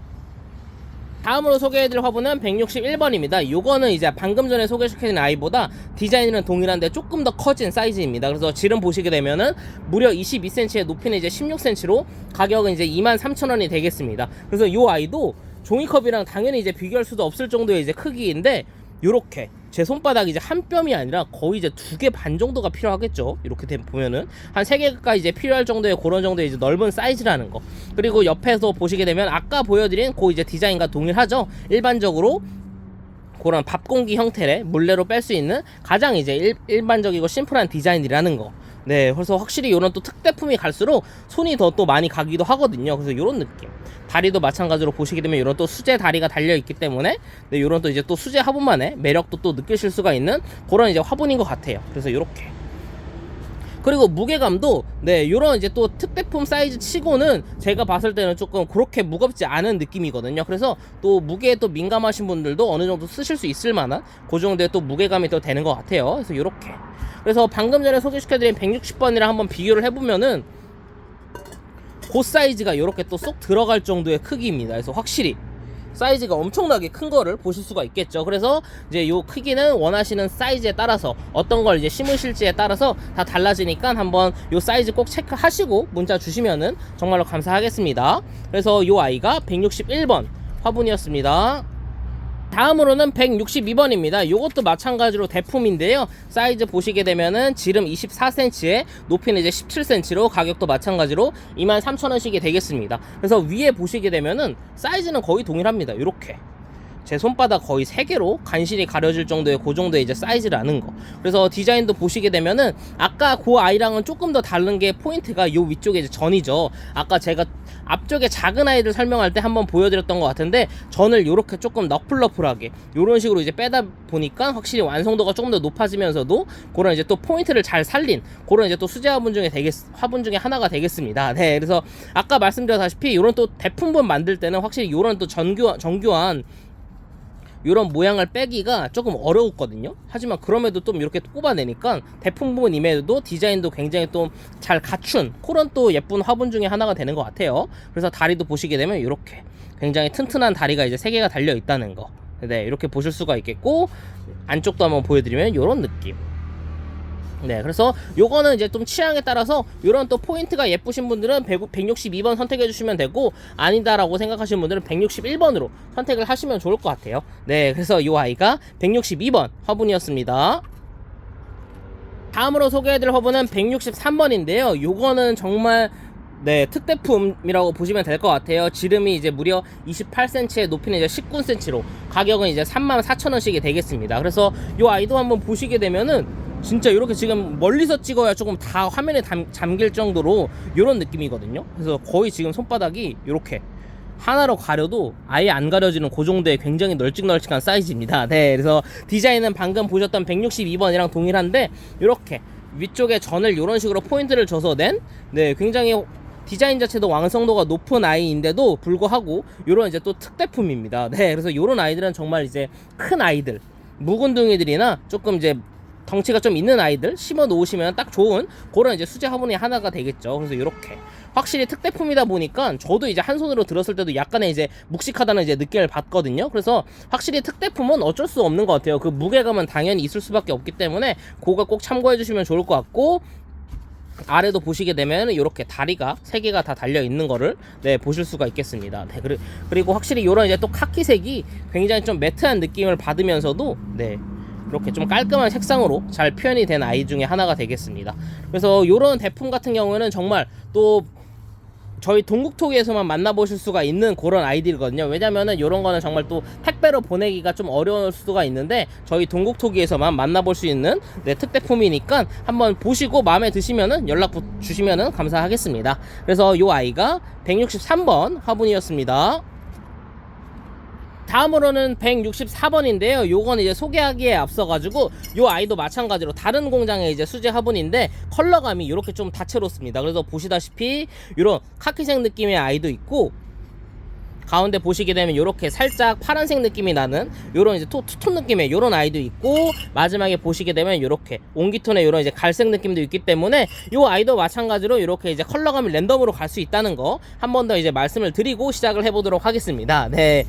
다음으로 소개해드릴 화분은 161번입니다. 요거는 이제 방금 전에 소개시켜드린 아이보다 디자인은 동일한데 조금 더 커진 사이즈입니다. 그래서 지름 보시게 되면은 무려 22cm에 높이는 이제 16cm로 가격은 이제 23,000원이 되겠습니다. 그래서 요 아이도 종이컵이랑 당연히 이제 비교할 수도 없을 정도의 이제 크기인데, 요렇게 제 손바닥 이제 한 뼘이 아니라 거의 이제 2개 반 정도가 필요하겠죠. 이렇게 보면은 한 3개가 이제 필요할 정도의 그런 정도의 이제 넓은 사이즈라는 거. 그리고 옆에서 보시게 되면 아까 보여드린 그 이제 디자인과 동일하죠. 일반적으로 그런 밥공기 형태의 물레로 뺄 수 있는 가장 이제 일반적이고 심플한 디자인이라는 거. 그래서 확실히 이런 또 특대품이 갈수록 손이 더 또 많이 가기도 하거든요. 그래서 이런 느낌. 다리도 마찬가지로 보시게 되면 이런 또 수제 다리가 달려있기 때문에 이런 또 이제 또 수제 화분만의 매력도 또 느끼실 수가 있는 그런 이제 화분인 것 같아요. 그래서 이렇게. 그리고 무게감도 요런 이제 또 특대품 사이즈 치고는 제가 봤을 때는 조금 그렇게 무겁지 않은 느낌이거든요. 그래서 또 무게에 또 민감하신 분들도 어느 정도 쓰실 수 있을 만한 그 정도의 또 무게감이 또 되는 것 같아요. 그래서 이렇게. 그래서 방금 전에 소개시켜드린 160번이랑 한번 비교를 해보면은 그 사이즈가 이렇게 또 쏙 들어갈 정도의 크기입니다. 그래서 확실히 사이즈가 엄청나게 큰 거를 보실 수가 있겠죠. 그래서 이제 요 크기는 원하시는 사이즈에 따라서 어떤 걸 이제 심으실지에 따라서 다 달라지니까 한번 요 사이즈 꼭 체크하시고 문자 주시면은 정말로 감사하겠습니다. 그래서 요 아이가 161번 화분이었습니다. 다음으로는 162번입니다. 요것도 마찬가지로 대품인데요. 사이즈 보시게 되면은 지름 24cm에 높이는 이제 17cm로 가격도 마찬가지로 23,000원씩이 되겠습니다. 그래서 위에 보시게 되면은 사이즈는 거의 동일합니다. 요렇게. 제 손바닥 거의 3개로 간신히 가려질 정도의 그 정도의 이제 사이즈라는 거. 그래서 디자인도 보시게 되면은 아까 그 아이랑은 조금 더 다른 게 포인트가 요 위쪽에 이제 전이죠. 아까 제가 앞쪽에 작은 아이들 설명할 때 한번 보여드렸던 것 같은데, 전을 요렇게 조금 너플너플하게 요런 식으로 이제 빼다 보니까 확실히 완성도가 조금 더 높아지면서도 그런 이제 또 포인트를 잘 살린 그런 이제 또 수제 화분 중에 화분 중에 하나가 되겠습니다. 그래서 아까 말씀드렸다시피 요런 또 대품분 만들 때는 확실히 요런 또 정교한 이런 모양을 빼기가 조금 어려웠거든요. 하지만 그럼에도 좀 이렇게 뽑아내니까 대품분임에도 디자인도 굉장히 또 잘 갖춘 그런 또 예쁜 화분 중에 하나가 되는 것 같아요. 그래서 다리도 보시게 되면 이렇게 굉장히 튼튼한 다리가 이제 3개가 달려 있다는 거. 이렇게 보실 수가 있겠고, 안쪽도 한번 보여드리면 이런 느낌. 그래서 요거는 이제 좀 취향에 따라서 요런 또 포인트가 예쁘신 분들은 162번 선택해 주시면 되고, 아니다라고 생각하시는 분들은 161번으로 선택을 하시면 좋을 것 같아요. 그래서 요 아이가 162번 화분이었습니다. 다음으로 소개해드릴 화분은 163번인데요. 요거는 정말 특대품이라고 보시면 될 것 같아요. 지름이 이제 무려 28cm에 높이는 이제 19cm로 가격은 이제 34,000원씩이 되겠습니다. 그래서 요 아이도 한번 보시게 되면은 진짜 이렇게 지금 멀리서 찍어야 조금 다 화면에 잠길 정도로 이런 느낌이거든요. 그래서 거의 지금 손바닥이 이렇게 하나로 가려도 아예 안 가려지는 그 정도의 굉장히 널찍널찍한 사이즈입니다. 그래서 디자인은 방금 보셨던 162번이랑 동일한데, 이렇게 위쪽에 전을 이런 식으로 포인트를 줘서 낸 굉장히 디자인 자체도 완성도가 높은 아이인데도 불구하고 이런 이제 또 특대품입니다. 그래서 이런 아이들은 정말 이제 큰 아이들, 묵은둥이들이나 조금 이제 덩치가 좀 있는 아이들 심어 놓으시면 딱 좋은 그런 이제 수제 화분이 하나가 되겠죠. 그래서 이렇게 확실히 특대품이다 보니까 저도 이제 한 손으로 들었을 때도 약간의 이제 묵직하다는 이제 느낌을 받거든요. 그래서 확실히 특대품은 어쩔 수 없는 것 같아요. 그 무게감은 당연히 있을 수밖에 없기 때문에 그거 꼭 참고해 주시면 좋을 것 같고, 아래도 보시게 되면 이렇게 다리가 3개가 다 달려 있는 거를 보실 수가 있겠습니다. 그리고 확실히 이런 이제 또 카키색이 굉장히 좀 매트한 느낌을 받으면서도 이렇게 좀 깔끔한 색상으로 잘 표현이 된 아이 중에 하나가 되겠습니다. 그래서 이런 대품 같은 경우에는 정말 또 저희 동국토기에서만 만나보실 수가 있는 그런 아이들이거든요. 왜냐면은 이런 거는 정말 또 택배로 보내기가 좀 어려울 수가 있는데 저희 동국토기에서만 만나볼 수 있는 특대품이니까 한번 보시고 마음에 드시면은 연락 주시면은 감사하겠습니다. 그래서 이 아이가 163번 화분이었습니다. 다음으로는 164번인데요. 요건 이제 소개하기에 앞서가지고 요 아이도 마찬가지로 다른 공장의 이제 수제 화분인데 컬러감이 이렇게 좀 다채롭습니다. 그래서 보시다시피 이런 카키색 느낌의 아이도 있고, 가운데 보시게 되면 이렇게 살짝 파란색 느낌이 나는 요런 이제 투톤 느낌의 요런 아이도 있고, 마지막에 보시게 되면 이렇게 옹기톤의 요런 이제 갈색 느낌도 있기 때문에 요 아이도 마찬가지로 이렇게 이제 컬러감이 랜덤으로 갈 수 있다는 거 한 번 더 이제 말씀을 드리고 시작을 해보도록 하겠습니다. 네.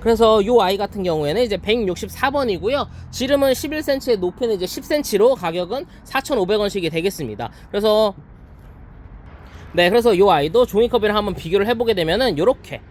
그래서 요 아이 같은 경우에는 이제 164번이고요. 지름은 11cm, 높이는 이제 10cm로 가격은 4,500원씩이 되겠습니다. 그래서 요 아이도 종이컵이랑 한번 비교를 해보게 되면은 요렇게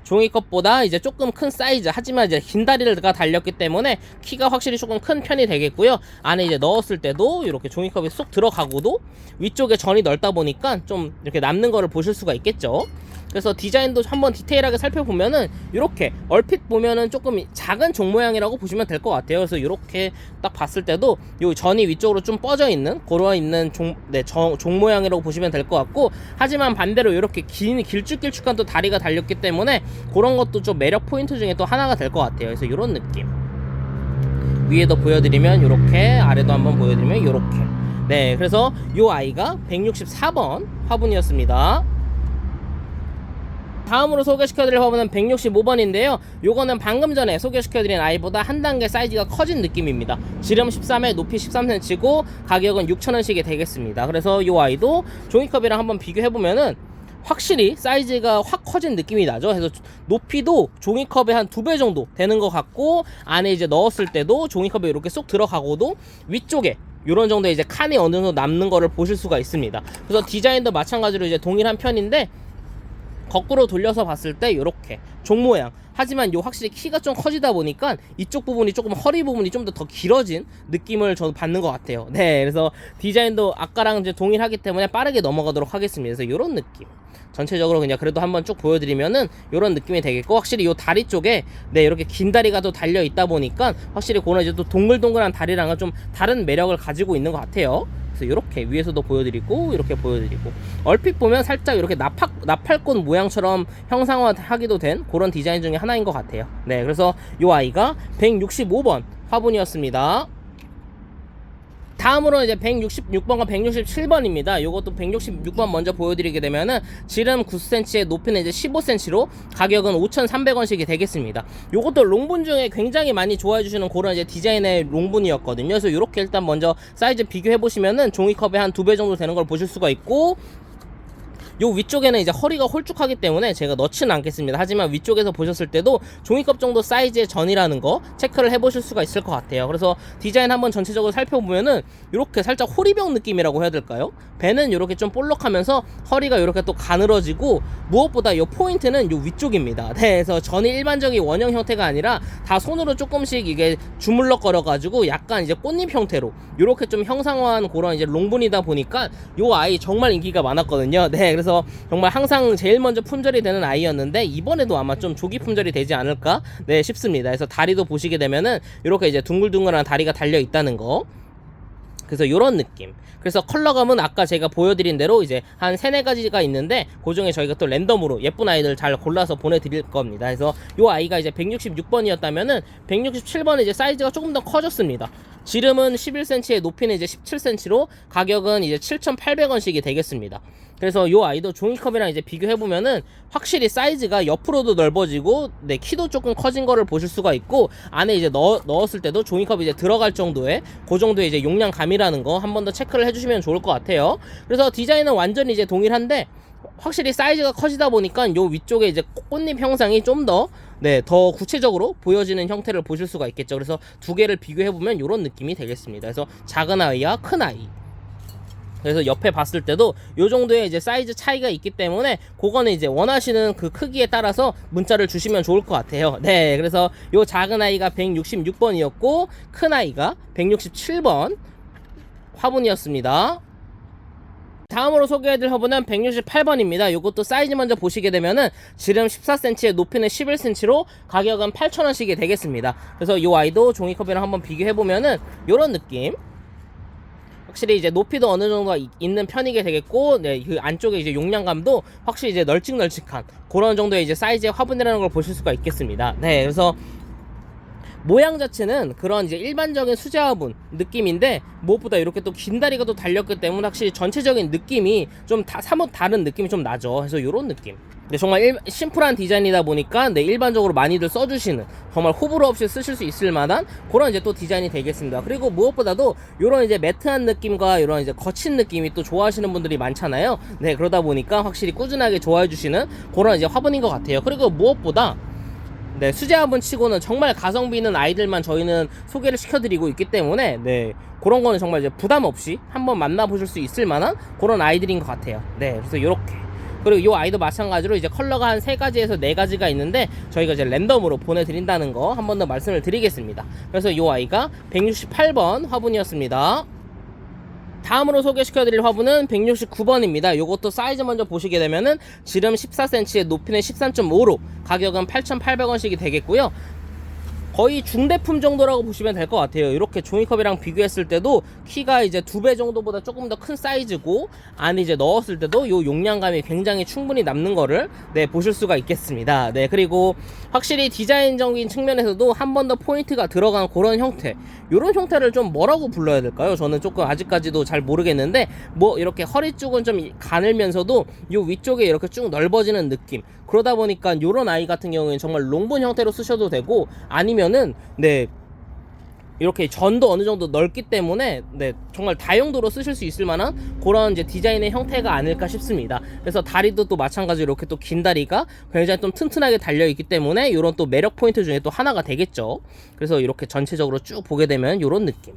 종이컵보다 이제 조금 큰 사이즈, 하지만 이제 긴 다리가 달렸기 때문에 키가 확실히 조금 큰 편이 되겠고요. 안에 이제 넣었을 때도 이렇게 종이컵이 쏙 들어가고도 위쪽에 전이 넓다 보니까 좀 이렇게 남는 거를 보실 수가 있겠죠. 그래서 디자인도 한번 디테일하게 살펴보면은 이렇게 얼핏 보면은 조금 작은 종 모양이라고 보시면 될 것 같아요. 그래서 이렇게 딱 봤을 때도 요 전이 위쪽으로 좀 뻗어 있는 그런 종 모양이라고 보시면 될 것 같고, 하지만 반대로 이렇게 길쭉길쭉한 또 다리가 달렸기 때문에 그런 것도 좀 매력 포인트 중에 또 하나가 될 것 같아요. 그래서 이런 느낌, 위에도 보여드리면 이렇게, 아래도 한번 보여드리면 이렇게. 네, 그래서 요 아이가 164번 화분이었습니다. 다음으로 소개시켜드릴 화분은 165번인데요. 요거는 방금 전에 소개시켜드린 아이보다 한 단계 사이즈가 커진 느낌입니다. 지름 13에 높이 13cm고 가격은 6,000원씩이 되겠습니다. 그래서 요 아이도 종이컵이랑 한번 비교해보면은 확실히 사이즈가 확 커진 느낌이 나죠. 그래서 높이도 종이컵의 한 2배 정도 되는 것 같고, 안에 이제 넣었을 때도 종이컵에 이렇게 쏙 들어가고도 위쪽에 요런 정도의 이제 칸이 어느 정도 남는 거를 보실 수가 있습니다. 그래서 디자인도 마찬가지로 이제 동일한 편인데, 거꾸로 돌려서 봤을 때 이렇게 종 모양, 하지만 요 확실히 키가 좀 커지다 보니까 이쪽 부분이 조금, 허리 부분이 좀 더 길어진 느낌을 저도 받는 것 같아요. 네, 그래서 디자인도 아까랑 이제 동일하기 때문에 빠르게 넘어가도록 하겠습니다. 그래서 요런 느낌 전체적으로 그냥 그래도 한번 쭉 보여드리면은 요런 느낌이 되겠고, 확실히 요 다리 쪽에 이렇게 긴 다리가 또 달려 있다 보니까 확실히 그런 이제 또 동글동글한 다리랑은 좀 다른 매력을 가지고 있는 것 같아요. 그래서 이렇게 위에서도 보여드리고 이렇게 보여드리고, 얼핏 보면 살짝 이렇게 나팔꽃 모양처럼 형상화하기도 된 그런 디자인 중에 하나인 것 같아요. 네, 그래서 이 아이가 165번 화분이었습니다. 다음으로 이제 166번과 167번입니다. 요것도 166번 먼저 보여드리게 되면은 지름 9cm에 높이는 이제 15cm로 가격은 5,300원씩이 되겠습니다. 요것도 롱분 중에 굉장히 많이 좋아해 주시는 그런 이제 디자인의 롱분이었거든요. 그래서 이렇게 일단 먼저 사이즈 비교해 보시면은 종이컵의 한 2배 정도 되는 걸 보실 수가 있고, 요 위쪽에는 이제 허리가 홀쭉하기 때문에 제가 넣지는 않겠습니다. 하지만 위쪽에서 보셨을 때도 종이컵 정도 사이즈의 전이라는 거 체크를 해보실 수가 있을 것 같아요. 그래서 디자인 한번 전체적으로 살펴보면은 이렇게 살짝 호리병 느낌이라고 해야 될까요? 배는 이렇게 좀 볼록하면서 허리가 이렇게 또 가늘어지고, 무엇보다 요 포인트는 요 위쪽입니다. 네, 그래서 전이 일반적인 원형 형태가 아니라 다 손으로 조금씩 이게 주물럭거려 가지고 약간 이제 꽃잎 형태로 이렇게 좀 형상화한 그런 이제 롱분이다 보니까 요 아이 정말 인기가 많았거든요. 네, 그래서 정말 항상 제일 먼저 품절이 되는 아이였는데 이번에도 아마 좀 조기 품절이 되지 않을까 싶습니다. 그래서 다리도 보시게 되면은 이렇게 이제 둥글둥글한 다리가 달려 있다는 거. 그래서 요런 느낌. 그래서 컬러감은 아까 제가 보여드린 대로 이제 한 3-4가지가 있는데 그 중에 저희가 또 랜덤으로 예쁜 아이들 잘 골라서 보내드릴 겁니다. 그래서 요 아이가 이제 166번이었다면은 167번은 이제 사이즈가 조금 더 커졌습니다. 지름은 11cm에 높이는 이제 17cm로 가격은 이제 7,800원씩이 되겠습니다. 그래서 요 아이도 종이컵이랑 이제 비교해보면은 확실히 사이즈가 옆으로도 넓어지고, 키도 조금 커진 거를 보실 수가 있고, 안에 이제 넣었을 때도 종이컵이 이제 들어갈 정도의 그 정도의 이제 용량감이라는 거 한 번 더 체크를 해주시면 좋을 것 같아요. 그래서 디자인은 완전히 이제 동일한데 확실히 사이즈가 커지다 보니까 요 위쪽에 이제 꽃잎 형상이 좀 더 더 구체적으로 보여지는 형태를 보실 수가 있겠죠. 그래서 두 개를 비교해보면 이런 느낌이 되겠습니다. 그래서 작은 아이와 큰 아이, 그래서 옆에 봤을 때도 요 정도의 이제 사이즈 차이가 있기 때문에 그거는 이제 원하시는 그 크기에 따라서 문자를 주시면 좋을 것 같아요. 네, 그래서 요 작은 아이가 166번이었고 큰 아이가 167번 화분이었습니다. 다음으로 소개해드릴 화분은 168번입니다. 이것도 사이즈 먼저 보시게 되면은 지름 14cm에 높이는 11cm로 가격은 8,000원씩이 되겠습니다. 그래서 이 아이도 종이컵이랑 한번 비교해보면은 이런 느낌. 확실히 이제 높이도 어느 정도가 있는 편이게 되겠고, 네, 그 안쪽에 이제 용량감도 확실히 이제 널찍널찍한 그런 정도의 이제 사이즈의 화분이라는 걸 보실 수가 있겠습니다. 네, 그래서 모양 자체는 그런 이제 일반적인 수제 화분 느낌인데 무엇보다 이렇게 또 긴 다리가 또 달렸기 때문에 확실히 전체적인 느낌이 좀 사뭇 다른 느낌이 좀 나죠. 그래서 이런 느낌. 네, 정말 심플한 디자인이다 보니까 네, 일반적으로 많이들 써주시는, 정말 호불호 없이 쓰실 수 있을 만한 그런 이제 또 디자인이 되겠습니다. 그리고 무엇보다도 이런 이제 매트한 느낌과 이런 이제 거친 느낌이 또 좋아하시는 분들이 많잖아요. 네, 그러다 보니까 확실히 꾸준하게 좋아해 주시는 그런 이제 화분인 것 같아요. 그리고 무엇보다 네, 수제 화분 치고는 정말 가성비 있는 아이들만 저희는 소개를 시켜드리고 있기 때문에 네, 그런 거는 정말 이제 부담 없이 한번 만나보실 수 있을 만한 그런 아이들인 것 같아요. 네, 그래서 이렇게. 그리고 이 아이도 마찬가지로 이제 컬러가 한 3가지에서 4가지가 있는데 저희가 이제 랜덤으로 보내드린다는 거 한 번 더 말씀을 드리겠습니다. 그래서 이 아이가 168번 화분이었습니다. 다음으로 소개시켜드릴 화분은 169번입니다. 요것도 사이즈 먼저 보시게 되면은 지름 14cm에 높이는 13.5로 가격은 8,800원씩이 되겠고요. 거의 중대품 정도라고 보시면 될 것 같아요. 이렇게 종이컵이랑 비교했을 때도 키가 이제 2배 정도보다 조금 더 큰 사이즈고, 안에 이제 넣었을 때도 요 용량감이 굉장히 충분히 남는 거를 네, 보실 수가 있겠습니다. 네, 그리고 확실히 디자인적인 측면에서도 한 번 더 포인트가 들어간 그런 형태, 요런 형태를 좀 뭐라고 불러야 될까요? 저는 조금 아직까지도 잘 모르겠는데, 뭐 이렇게 허리 쪽은 좀 가늘면서도 요 위쪽에 이렇게 쭉 넓어지는 느낌, 그러다 보니까 요런 아이 같은 경우에는 정말 롱본 형태로 쓰셔도 되고, 아니면은 네, 이렇게 전도 어느 정도 넓기 때문에 네, 정말 다용도로 쓰실 수 있을 만한 그런 이제 디자인의 형태가 아닐까 싶습니다. 그래서 다리도 또 마찬가지로 이렇게 또 긴 다리가 굉장히 좀 튼튼하게 달려 있기 때문에 이런 또 매력 포인트 중에 또 하나가 되겠죠. 그래서 이렇게 전체적으로 쭉 보게 되면 이런 느낌.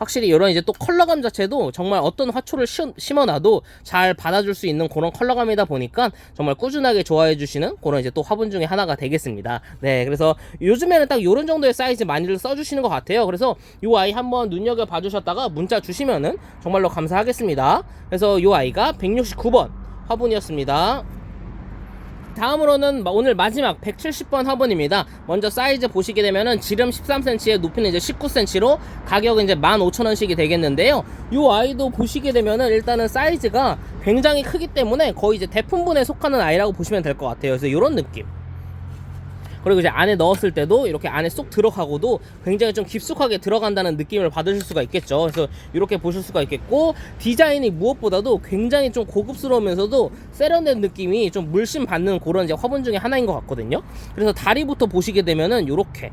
확실히 이런 이제 또 컬러감 자체도 정말 어떤 화초를 심어놔도 잘 받아줄 수 있는 그런 컬러감이다 보니까 정말 꾸준하게 좋아해 주시는 그런 이제 또 화분 중에 하나가 되겠습니다. 네, 그래서 요즘에는 딱 이런 정도의 사이즈 많이들 써주시는 것 같아요. 그래서 이 아이 한번 눈여겨봐 주셨다가 문자 주시면은 정말로 감사하겠습니다. 그래서 이 아이가 169번 화분이었습니다. 다음으로는 오늘 마지막 170번 화분입니다. 먼저 사이즈 보시게 되면은 지름 13cm에 높이는 이제 19cm로 가격은 이제 15,000원씩이 되겠는데요. 이 아이도 보시게 되면은 일단은 사이즈가 굉장히 크기 때문에 거의 이제 대품분에 속하는 아이라고 보시면 될 것 같아요. 그래서 이런 느낌. 그리고 이제 안에 넣었을 때도 이렇게 안에 쏙 들어가고도 굉장히 좀 깊숙하게 들어간다는 느낌을 받으실 수가 있겠죠. 그래서 이렇게 보실 수가 있겠고, 디자인이 무엇보다도 굉장히 좀 고급스러우면서도 세련된 느낌이 좀 물씬 받는 그런 이제 화분 중에 하나인 것 같거든요. 그래서 다리부터 보시게 되면은 이렇게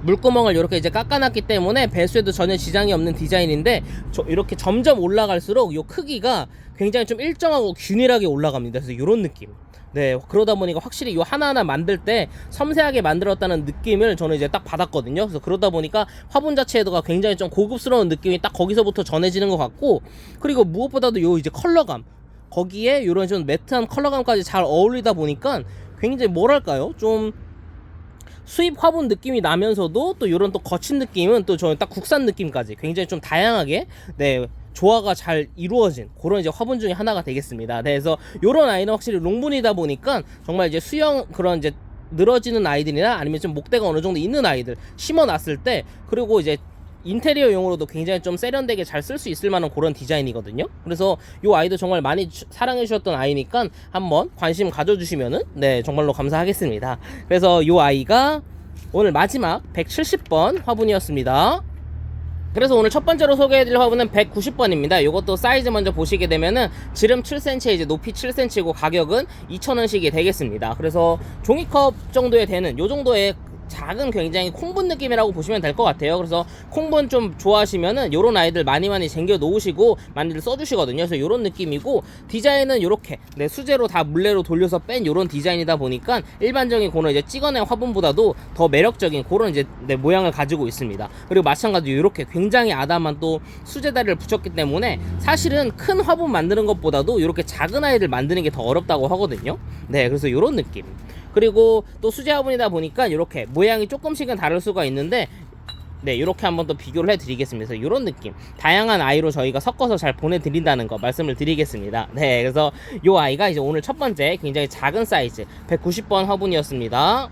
물구멍을 이렇게 이제 깎아놨기 때문에 배수에도 전혀 지장이 없는 디자인인데, 이렇게 점점 올라갈수록 이 크기가 굉장히 좀 일정하고 균일하게 올라갑니다. 그래서 이런 느낌. 네, 그러다 보니까 확실히 이 하나하나 만들 때 섬세하게 만들었다는 느낌을 저는 이제 딱 받았거든요. 그래서 그러다 보니까 화분 자체가 굉장히 좀 고급스러운 느낌이 딱 거기서부터 전해지는 것 같고, 그리고 무엇보다도 요 이제 컬러감, 거기에 이런 좀 매트한 컬러감까지 잘 어울리다 보니까 굉장히 뭐랄까요, 좀 수입 화분 느낌이 나면서도 또 이런 또 거친 느낌은 또 저는 딱 국산 느낌까지 굉장히 좀 다양하게 네, 조화가 잘 이루어진 그런 이제 화분 중에 하나가 되겠습니다. 네, 그래서 이런 아이는 확실히 롱분이다 보니까 정말 이제 수영 그런 이제 늘어지는 아이들이나 아니면 좀 목대가 어느 정도 있는 아이들 심어놨을 때, 그리고 이제 인테리어용으로도 굉장히 좀 세련되게 잘 쓸 수 있을 만한 그런 디자인이거든요. 그래서 이 아이도 정말 많이 사랑해 주셨던 아이니까 한번 관심 가져주시면은 네, 정말로 감사하겠습니다. 그래서 이 아이가 오늘 마지막 170번 화분이었습니다. 그래서 오늘 첫 번째로 소개해드릴 화분은 190번입니다. 이것도 사이즈 먼저 보시게 되면은 지름 7cm, 이제 높이 7cm고 가격은 2,000원씩이 되겠습니다. 그래서 종이컵 정도에 되는 요 정도의 작은 굉장히 콩분 느낌이라고 보시면 될 것 같아요. 그래서 콩분 좀 좋아하시면은 요런 아이들 많이 쟁겨 놓으시고 많이들 써주시거든요. 그래서 요런 느낌이고, 디자인은 요렇게 네, 수제로 다 물레로 돌려서 뺀 요런 디자인이다 보니까 일반적인 그런 이제 찍어낸 화분보다도 더 매력적인 그런 이제 네, 모양을 가지고 있습니다. 그리고 마찬가지로 요렇게 굉장히 아담한 또 수제 다리를 붙였기 때문에 사실은 큰 화분 만드는 것보다도 요렇게 작은 아이들 만드는 게 더 어렵다고 하거든요. 네, 그래서 요런 느낌. 그리고 또 수제 화분이다 보니까 이렇게 모양이 조금씩은 다를 수가 있는데, 네, 이렇게 한번 더 비교를 해드리겠습니다. 그래서 이런 느낌, 다양한 아이로 저희가 섞어서 잘 보내드린다는 거 말씀을 드리겠습니다. 네, 그래서 이 아이가 이제 오늘 첫 번째 굉장히 작은 사이즈 190번 화분이었습니다.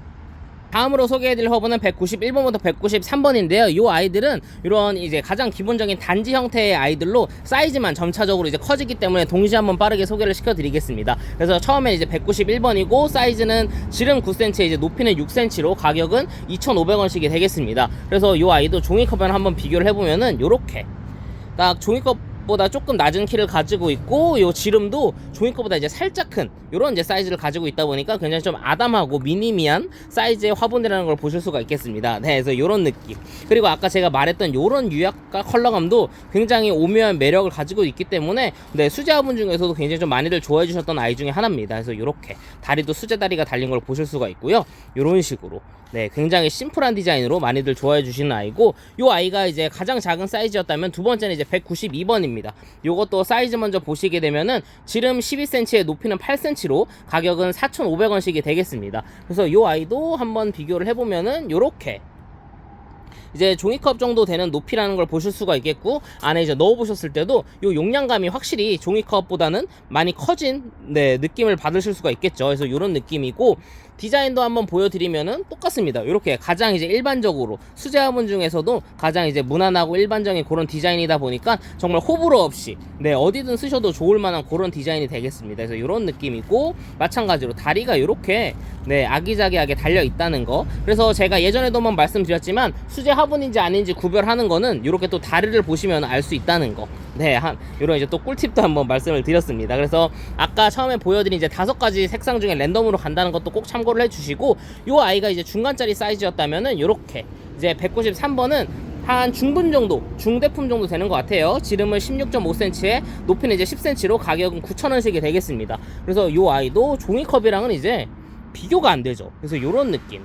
다음으로 소개해드릴 허브는 191번부터 193번인데요. 이 아이들은 이런 이제 가장 기본적인 단지 형태의 아이들로 사이즈만 점차적으로 이제 커지기 때문에 동시에 한번 빠르게 소개를 시켜드리겠습니다. 그래서 처음에 이제 191번이고 사이즈는 지름 9cm, 이제 높이는 6cm로 가격은 2,500원씩이 되겠습니다. 그래서 이 아이도 종이컵이랑 한번 비교를 해보면은 요렇게 딱 종이컵 보다 조금 낮은 키를 가지고 있고, 요 지름도 종이컵보다 이제 살짝 큰 요런 이제 사이즈를 가지고 있다 보니까 굉장히 좀 아담하고 미니미한 사이즈의 화분이라는 걸 보실 수가 있겠습니다. 네, 그래서 요런 느낌. 그리고 아까 제가 말했던 요런 유약과 컬러감도 굉장히 오묘한 매력을 가지고 있기 때문에 네, 수제 화분 중에서도 굉장히 좀 많이들 좋아해 주셨던 아이 중에 하나입니다. 그래서 요렇게 다리도 수제 다리가 달린 걸 보실 수가 있고요. 요런 식으로 네, 굉장히 심플한 디자인으로 많이들 좋아해 주시는 아이고, 요 아이가 이제 가장 작은 사이즈였다면 두 번째는 이제 192번입니다. 요것도 사이즈 먼저 보시게 되면은 지름 12cm에 높이는 8cm로 가격은 4,500원씩이 되겠습니다. 그래서 요 아이도 한번 비교를 해보면은 요렇게 이제 종이컵 정도 되는 높이라는 걸 보실 수가 있겠고, 안에 이제 넣어보셨을 때도 요 용량감이 확실히 종이컵보다는 많이 커진 네, 느낌을 받으실 수가 있겠죠. 그래서 요런 느낌이고, 디자인도 한번 보여드리면은 똑같습니다. 이렇게 가장 이제 일반적으로 수제 화분 중에서도 가장 이제 무난하고 일반적인 그런 디자인이다 보니까 정말 호불호 없이 네, 어디든 쓰셔도 좋을 만한 그런 디자인이 되겠습니다. 그래서 이런 느낌이고, 마찬가지로 다리가 이렇게 네, 아기자기하게 달려 있다는 거. 그래서 제가 예전에도 한번 말씀드렸지만 수제 화분인지 아닌지 구별하는 거는 이렇게 또 다리를 보시면 알 수 있다는 거. 네, 이런 이제 또 꿀팁도 한번 말씀을 드렸습니다. 그래서 아까 처음에 보여드린 이제 5가지 색상 중에 랜덤으로 간다는 것도 꼭 참고를 해주시고, 요 아이가 이제 중간짜리 사이즈였다면은 요렇게 이제 193번은 한 중분 정도, 중대품 정도 되는 것 같아요. 지름은 16.5cm에 높이는 이제 10cm로 가격은 9,000원씩이 되겠습니다. 그래서 요 아이도 종이컵이랑은 이제 비교가 안 되죠. 그래서 요런 느낌.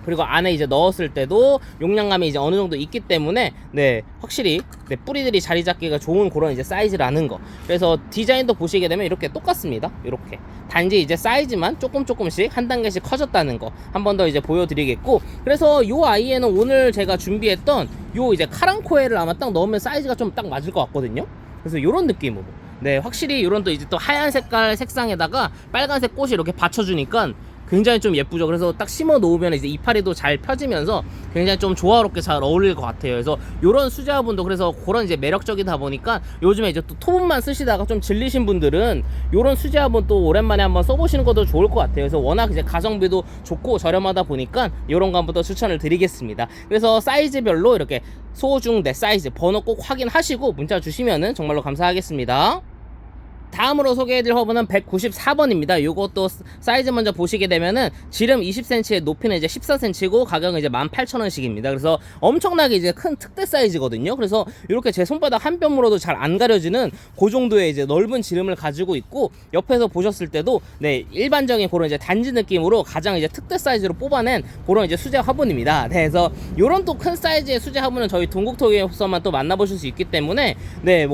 그리고 안에 이제 넣었을 때도 용량감이 이제 어느 정도 있기 때문에 네, 확실히 네, 뿌리들이 자리 잡기가 좋은 그런 이제 사이즈라는 거. 그래서 디자인도 보시게 되면 이렇게 똑같습니다. 이렇게 단지 이제 사이즈만 조금씩 한 단계씩 커졌다는 거 한 번 더 이제 보여드리겠고, 그래서 요 아이에는 오늘 제가 준비했던 요 이제 카랑코에를 아마 딱 넣으면 사이즈가 좀 딱 맞을 것 같거든요. 그래서 요런 느낌으로 네, 확실히 요런 또 이제 또 하얀 색깔 색상에다가 빨간색 꽃이 이렇게 받쳐주니까 굉장히 좀 예쁘죠. 그래서 딱 심어 놓으면 이제 이파리도 잘 펴지면서 굉장히 좀 조화롭게 잘 어울릴 것 같아요. 그래서 요런 수제 화분도 그래서 그런 이제 매력적이다 보니까 요즘에 이제 또 토분만 쓰시다가 좀 질리신 분들은 요런 수제 화분 또 오랜만에 한번 써보시는 것도 좋을 것 같아요. 그래서 워낙 이제 가성비도 좋고 저렴하다 보니까 요런 거 한번 더 추천을 드리겠습니다. 그래서 사이즈별로 이렇게 소중대 사이즈 번호 꼭 확인하시고 문자 주시면은 정말로 감사하겠습니다. 다음으로 소개해드릴 허브는 194번입니다. 요것도 사이즈 먼저 보시게 되면은 지름 20cm에 높이는 이제 14cm고 가격은 이제 18,000원씩입니다. 그래서 엄청나게 이제 큰 특대 사이즈거든요. 그래서 이렇게 제 손바닥 한 뼘으로도 잘 안 가려지는 그 정도의 이제 넓은 지름을 가지고 있고, 옆에서 보셨을 때도 네, 일반적인 그런 이제 단지 느낌으로 가장 이제 특대 사이즈로 뽑아낸 그런 이제 수제 화분입니다. 네, 그래서 요런 또 큰 사이즈의 수제 화분은 저희 동국토기에서만 또 만나보실 수 있기 때문에 네,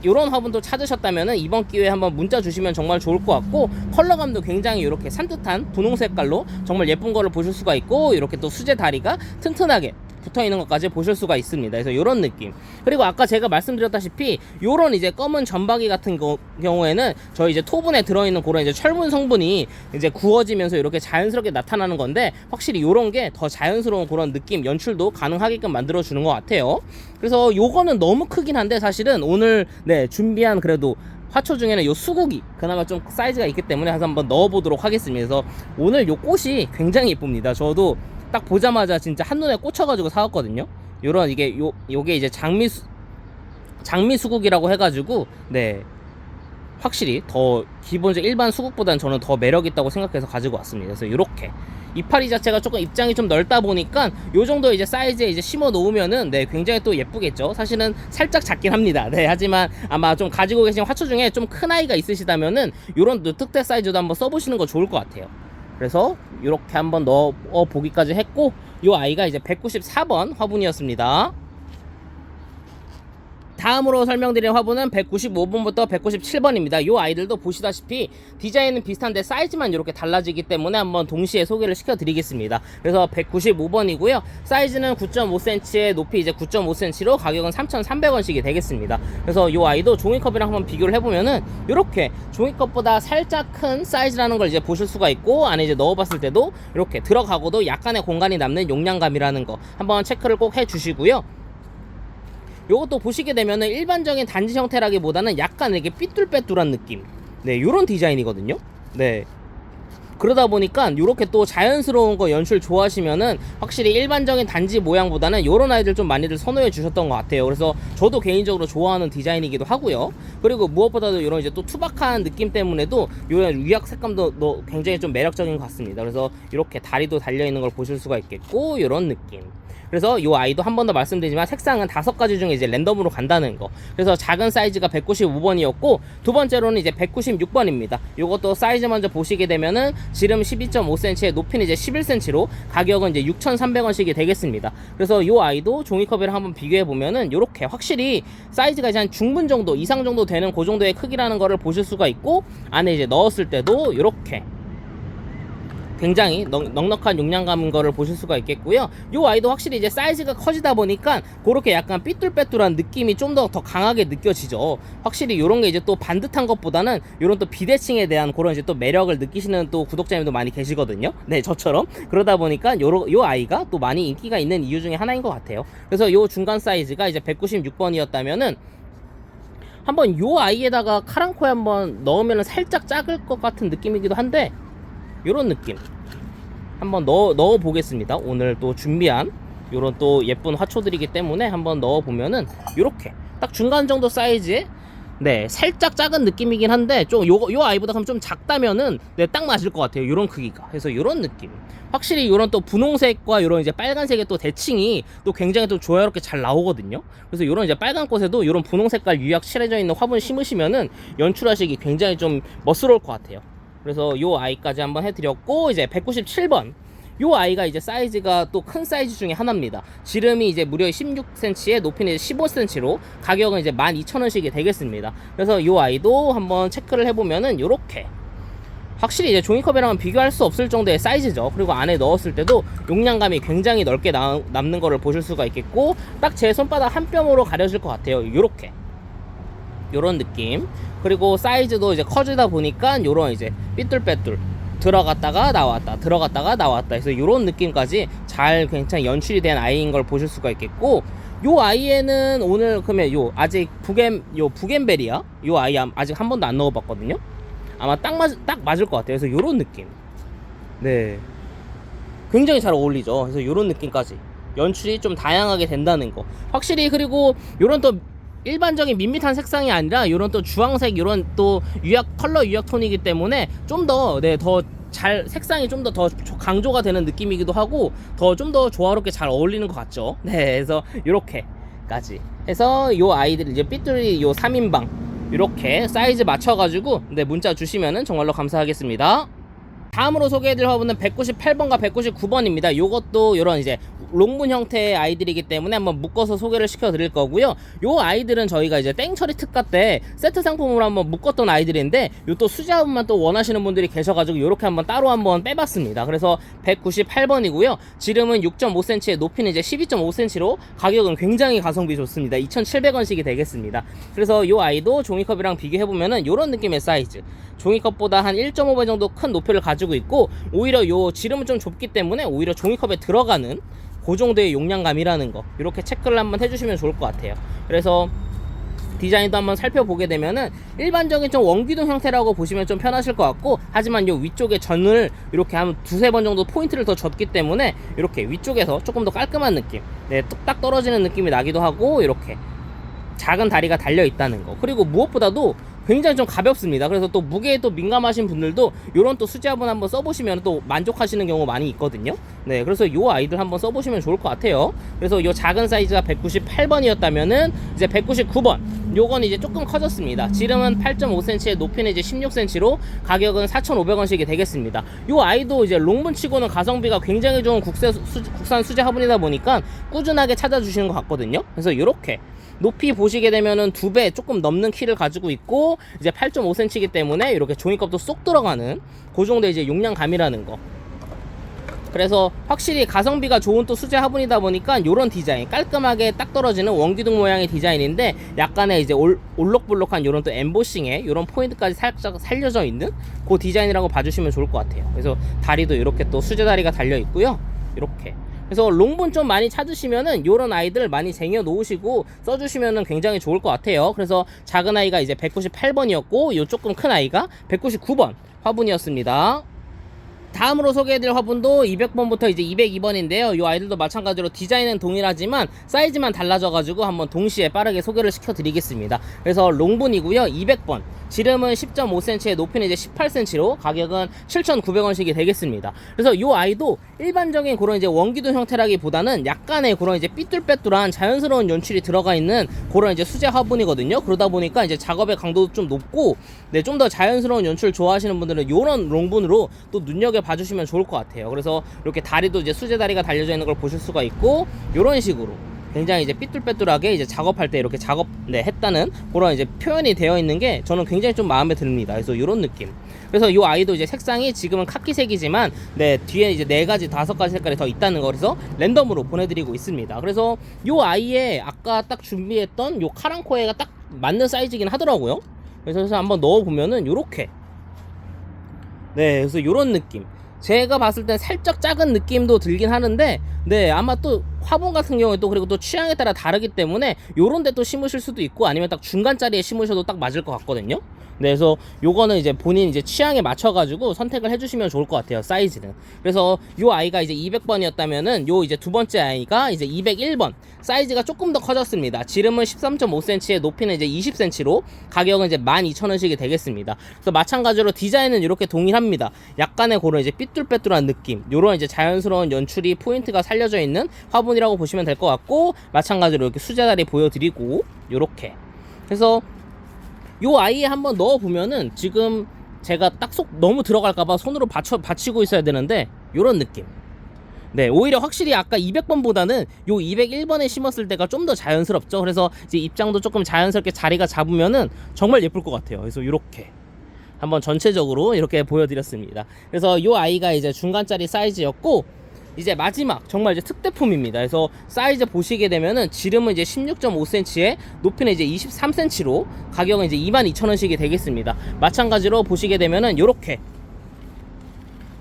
요런 화분도 찾으셨다면은 이번 기회에 한번 문자 주시면 정말 좋을 것 같고, 컬러감도 굉장히 이렇게 산뜻한 분홍 색깔로 정말 예쁜 거를 보실 수가 있고, 이렇게 또 수제 다리가 튼튼하게 붙어있는 것까지 보실 수가 있습니다. 그래서 이런 느낌. 그리고 아까 제가 말씀드렸다시피 요런 이제 검은 점박이 같은 경우에는 저희 이제 토분에 들어있는 그런 이제 철분 성분이 이제 구워지면서 이렇게 자연스럽게 나타나는 건데, 확실히 요런 게 더 자연스러운 그런 느낌 연출도 가능하게끔 만들어 주는 것 같아요. 그래서 요거는 너무 크긴 한데 사실은 오늘 네, 준비한 그래도 화초 중에는 요 수국이 그나마 좀 사이즈가 있기 때문에 한번 넣어보도록 하겠습니다. 그래서 오늘 요 꽃이 굉장히 예쁩니다. 저도 딱 보자마자 진짜 한눈에 꽂혀가지고 사왔거든요. 요런 이게 요게 이제 장미 수국이라고 해가지고 네, 확실히 더 기본적 일반 수국보다는 저는 더 매력 있다고 생각해서 가지고 왔습니다. 그래서 이렇게 이파리 자체가 조금 입장이 좀 넓다 보니까 요 정도 이제 사이즈에 이제 심어 놓으면은 네, 굉장히 또 예쁘겠죠. 사실은 살짝 작긴 합니다. 네, 하지만 아마 좀 가지고 계신 화초 중에 좀 큰 아이가 있으시다면은 요런 특대 사이즈도 한번 써보시는 거 좋을 것 같아요. 그래서 이렇게 한번 넣어 보기까지 했고, 요 아이가 이제 194번 화분이었습니다. 다음으로 설명드릴 화분은 195번부터 197번입니다. 이 아이들도 보시다시피 디자인은 비슷한데 사이즈만 이렇게 달라지기 때문에 한번 동시에 소개를 시켜드리겠습니다. 그래서 195번이고요. 사이즈는 9.5cm에 높이 이제 9.5cm로 가격은 3,300원씩이 되겠습니다. 그래서 이 아이도 종이컵이랑 한번 비교를 해보면은 이렇게 종이컵보다 살짝 큰 사이즈라는 걸 이제 보실 수가 있고, 안에 이제 넣어봤을 때도 이렇게 들어가고도 약간의 공간이 남는 용량감이라는 거 한번 체크를 꼭 해주시고요. 요것도 보시게 되면은 일반적인 단지 형태라기보다는 약간 이렇게 삐뚤빼뚤한 느낌, 네, 요런 디자인이거든요. 네, 그러다 보니까 요렇게 또 자연스러운 거 연출 좋아하시면은 확실히 일반적인 단지 모양보다는 요런 아이들 좀 많이들 선호해 주셨던 것 같아요. 그래서 저도 개인적으로 좋아하는 디자인이기도 하고요. 그리고 무엇보다도 요런 이제 또 투박한 느낌 때문에도 요런 위약 색감도 굉장히 좀 매력적인 것 같습니다. 그래서 이렇게 다리도 달려 있는 걸 보실 수가 있겠고, 요런 느낌. 그래서 이 아이도 한 번 더 말씀드리지만 색상은 5가지 중에 이제 랜덤으로 간다는 거. 그래서 작은 사이즈가 195번이었고, 두 번째로는 이제 196번입니다. 요것도 사이즈 먼저 보시게 되면은 지름 12.5cm에 높이는 이제 11cm로 가격은 이제 6,300원씩이 되겠습니다. 그래서 이 아이도 종이컵이랑 한번 비교해 보면은 요렇게 확실히 사이즈가 이제 한 중분 정도 이상 정도 되는 그 정도의 크기라는 거를 보실 수가 있고, 안에 이제 넣었을 때도 요렇게 굉장히 넉넉한 용량감인 거를 보실 수가 있겠고요. 이 아이도 확실히 이제 사이즈가 커지다 보니까 그렇게 약간 삐뚤빼뚤한 느낌이 좀 더 강하게 느껴지죠. 확실히 이런 게 이제 또 반듯한 것보다는 이런 또 비대칭에 대한 그런 이제 또 매력을 느끼시는 또 구독자님도 많이 계시거든요. 네, 저처럼. 그러다 보니까 요 아이가 또 많이 인기가 있는 이유 중에 하나인 것 같아요. 그래서 요 중간 사이즈가 이제 196번이었다면은 한번 요 아이에다가 카랑코에 한번 넣으면 살짝 작을 것 같은 느낌이기도 한데, 요런 느낌 한번 넣어 보겠습니다. 오늘 또 준비한 요런 또 예쁜 화초들이기 때문에 한번 넣어 보면은 요렇게 딱 중간 정도 사이즈에, 네, 살짝 작은 느낌이긴 한데 좀 요 아이보다 그럼 좀 작다면은 네, 딱 맞을 것 같아요. 요런 크기가. 그래서 요런 느낌. 확실히 요런 또 분홍색과 요런 이제 빨간색의 또 대칭이 또 굉장히 또 조화롭게 잘 나오거든요. 그래서 요런 이제 빨간 꽃에도 요런 분홍 색깔 유약 칠해져 있는 화분 심으시면은 연출하시기 굉장히 좀 멋스러울 것 같아요. 그래서 요 아이까지 한번 해드렸고, 이제 197번 요 아이가 이제 사이즈가 또 큰 사이즈 중에 하나입니다. 지름이 이제 무려 16cm에 높이는 15cm로 가격은 이제 12,000원씩이 되겠습니다. 그래서 요 아이도 한번 체크를 해보면은 요렇게 확실히 이제 종이컵이랑은 비교할 수 없을 정도의 사이즈죠. 그리고 안에 넣었을 때도 용량감이 굉장히 넓게 남는 거를 보실 수가 있겠고, 딱 제 손바닥 한 뼘으로 가려질 것 같아요. 요렇게 요런 느낌. 그리고 사이즈도 이제 커지다 보니까 요런 이제 삐뚤빼뚤 들어갔다가 나왔다 들어갔다가 나왔다 해서 요런 느낌까지 잘 굉장히 연출이 된 아이인 걸 보실 수가 있겠고, 요 아이에는 오늘 그러면 요 아직 부겐베리아 요 아이 아직 한 번도 안 넣어봤거든요. 아마 딱 맞을 것 같아요. 그래서 요런 느낌, 네, 굉장히 잘 어울리죠. 그래서 요런 느낌까지 연출이 좀 다양하게 된다는 거 확실히. 그리고 요런 또 일반적인 밋밋한 색상이 아니라 이런 또 주황색, 이런 또 컬러 유약 톤이기 때문에 좀 더 더 잘 색상이 좀 더 강조가 되는 느낌이기도 하고 좀 더 조화롭게 잘 어울리는 것 같죠. 네, 그래서 이렇게까지 해서 요 아이들 이제 삐뚤이 요 3인방 이렇게 사이즈 맞춰가지고 네, 문자 주시면은 정말로 감사하겠습니다. 다음으로 소개해드릴 화분은 198번과 199번입니다. 요것도 요런 이제 롱문 형태의 아이들이기 때문에 한번 묶어서 소개를 시켜드릴 거고요. 요 아이들은 저희가 이제 땡처리 특가 때 세트 상품으로 한번 묶었던 아이들인데, 요 또 수자분만 또 원하시는 분들이 계셔가지고 요렇게 한번 따로 한번 빼봤습니다. 그래서 198번이고요. 지름은 6.5cm에 높이는 이제 12.5cm로 가격은 굉장히 가성비 좋습니다. 2,700원씩이 되겠습니다. 그래서 요 아이도 종이컵이랑 비교해보면은 요런 느낌의 사이즈, 종이컵보다 한 1.5배 정도 큰 높이를 가지고 있고, 오히려 요 지름은 좀 좁기 때문에 오히려 종이컵에 들어가는 그 정도의 용량감이라는 거 이렇게 체크를 한번 해주시면 좋을 것 같아요. 그래서 디자인도 한번 살펴보게 되면은 일반적인 좀 원기둥 형태라고 보시면 좀 편하실 것 같고, 하지만 요 위쪽에 전을 이렇게 한 두세 번 정도 포인트를 더 줬기 때문에 이렇게 위쪽에서 조금 더 깔끔한 느낌, 네, 뚝딱 떨어지는 느낌이 나기도 하고, 이렇게 작은 다리가 달려 있다는 거. 그리고 무엇보다도 굉장히 좀 가볍습니다. 그래서 또 무게에 또 민감하신 분들도 요런 또 수제화분 한번 써보시면 또 만족하시는 경우 많이 있거든요. 네, 그래서 요 아이들 한번 써보시면 좋을 것 같아요. 그래서 요 작은 사이즈가 198번이었다면은 이제 199번 요건 이제 조금 커졌습니다. 지름은 8.5cm에 높이는 이제 16cm로 가격은 4,500원씩이 되겠습니다. 요 아이도 이제 롱문 치고는 가성비가 굉장히 좋은 국산 수제 화분이다 보니까 꾸준하게 찾아주시는 것 같거든요. 그래서 요렇게 높이 보시게 되면은 2배 조금 넘는 키를 가지고 있고 이제 8.5cm이기 때문에 이렇게 종이컵도 쏙 들어가는 그 정도 이제 용량감이라는 거. 그래서 확실히 가성비가 좋은 또 수제 화분이다 보니까 요런 디자인 깔끔하게 딱 떨어지는 원기둥 모양의 디자인인데 약간의 이제 올록볼록한 요런 또 엠보싱에 요런 포인트까지 살짝 살려져 있는 그 디자인이라고 봐주시면 좋을 것 같아요. 그래서 다리도 이렇게 또 수제 다리가 달려 있고요. 이렇게 그래서 롱분 좀 많이 찾으시면은 요런 아이들 많이 쟁여 놓으시고 써주시면은 굉장히 좋을 것 같아요. 그래서 작은 아이가 이제 198번이었고 요 조금 큰 아이가 199번 화분이었습니다. 다음으로 소개해드릴 화분도 200번부터 이제 202번인데요. 이 아이들도 마찬가지로 디자인은 동일하지만 사이즈만 달라져가지고 한번 동시에 빠르게 소개를 시켜드리겠습니다. 그래서 롱분이고요. 200번. 지름은 10.5cm에 높이는 이제 18cm로 가격은 7,900원씩이 되겠습니다. 그래서 이 아이도 일반적인 그런 이제 원기둥 형태라기보다는 약간의 그런 이제 삐뚤빼뚤한 자연스러운 연출이 들어가 있는 그런 이제 수제 화분이거든요. 그러다 보니까 이제 작업의 강도도 좀 높고, 네, 좀 더 자연스러운 연출 좋아하시는 분들은 이런 롱분으로 또 눈여겨 봐주시면 좋을 것 같아요. 그래서 이렇게 다리도 이제 수제 다리가 달려져 있는 걸 보실 수가 있고, 이런 식으로 굉장히 이제 삐뚤빼뚤하게 이제 작업할 때 이렇게 했다는 그런 이제 표현이 되어 있는 게 저는 굉장히 좀 마음에 듭니다. 그래서 이런 느낌. 그래서 이 아이도 이제 색상이 지금은 카키색이지만 네, 뒤에 이제 4가지 5가지 색깔이 더 있다는 거, 그래서 랜덤으로 보내드리고 있습니다. 그래서 이 아이에 아까 딱 준비했던 요 카랑코에가 딱 맞는 사이즈긴 하더라고요. 그래서 한번 넣어보면은 요렇게, 네, 그래서 요런 느낌. 제가 봤을 땐 살짝 작은 느낌도 들긴 하는데, 네, 아마 또 화분 같은 경우에 또 그리고 또 취향에 따라 다르기 때문에 요런 데 또 심으실 수도 있고 아니면 딱 중간짜리에 심으셔도 딱 맞을 것 같거든요. 네, 그래서 요거는 이제 본인 이제 취향에 맞춰가지고 선택을 해주시면 좋을 것 같아요, 사이즈는. 그래서 요 아이가 이제 200번이었다면은 요 이제 두 번째 아이가 이제 201번. 사이즈가 조금 더 커졌습니다. 지름은 13.5cm에 높이는 이제 20cm로 가격은 이제 12,000원씩이 되겠습니다. 그래서 마찬가지로 디자인은 이렇게 동일합니다. 약간의 그런 이제 삐뚤빼뚤한 느낌, 요런 이제 자연스러운 연출이 포인트가 살려져 있는 화분이라고 보시면 될 것 같고, 마찬가지로 이렇게 수제다리 보여드리고 요렇게. 그래서 요 아이에 한번 넣어보면은 지금 제가 딱 속 너무 들어갈까봐 손으로 받치고 있어야 되는데 요런 느낌. 네, 오히려 확실히 아까 200번보다는 요 201번에 심었을 때가 좀 더 자연스럽죠. 그래서 이제 입장도 조금 자연스럽게 자리가 잡으면은 정말 예쁠 것 같아요. 그래서 이렇게 한번 전체적으로 이렇게 보여드렸습니다. 그래서 요 아이가 이제 중간짜리 사이즈였고, 이제 마지막 정말 이제 특대품입니다. 그래서 사이즈 보시게 되면은 지름은 이제 16.5cm에 높이는 이제 23cm로 가격은 이제 22,000원씩이 되겠습니다. 마찬가지로 보시게 되면은 요렇게,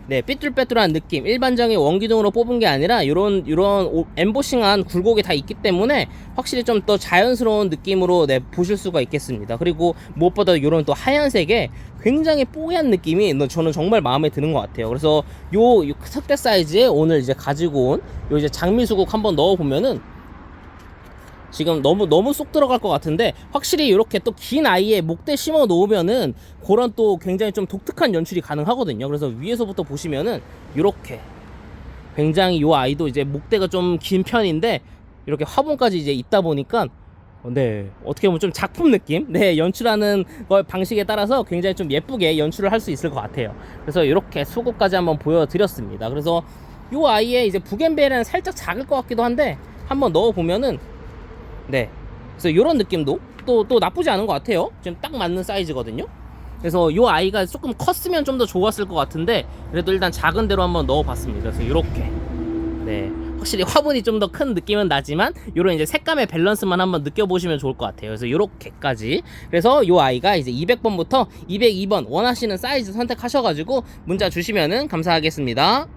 네, 삐뚤빼뚤한 느낌, 일반적인 원기둥으로 뽑은 게 아니라 요런 엠보싱한 굴곡이 다 있기 때문에 확실히 좀 더 자연스러운 느낌으로 네, 보실 수가 있겠습니다. 그리고 무엇보다 요런 또 하얀색에 굉장히 뽀얀 느낌이 저는 정말 마음에 드는 것 같아요. 그래서 요 특대 사이즈에 오늘 이제 가지고 온 요 이제 장미수국 한번 넣어보면은 지금 너무 쏙 들어갈 것 같은데, 확실히 이렇게 또 긴 아이에 목대 심어 놓으면은 그런 또 굉장히 좀 독특한 연출이 가능하거든요. 그래서 위에서부터 보시면은 이렇게 굉장히 이 아이도 이제 목대가 좀 긴 편인데 이렇게 화분까지 이제 있다 보니까 네, 어떻게 보면 좀 작품 느낌, 네, 연출하는 방식에 따라서 굉장히 좀 예쁘게 연출을 할 수 있을 것 같아요. 그래서 이렇게 수국까지 한번 보여드렸습니다. 그래서 이 아이의 이제 부겐베리아는 살짝 작을 것 같기도 한데 한번 넣어보면은 네, 그래서 이런 느낌도 또 나쁘지 않은 것 같아요. 지금 딱 맞는 사이즈거든요. 그래서 이 아이가 조금 컸으면 좀 더 좋았을 것 같은데 그래도 일단 작은 대로 한번 넣어봤습니다. 그래서 이렇게, 네, 확실히 화분이 좀 더 큰 느낌은 나지만 이런 이제 색감의 밸런스만 한번 느껴보시면 좋을 것 같아요. 그래서 이렇게까지. 그래서 이 아이가 이제 200번부터 202번 원하시는 사이즈 선택하셔가지고 문자 주시면은 감사하겠습니다.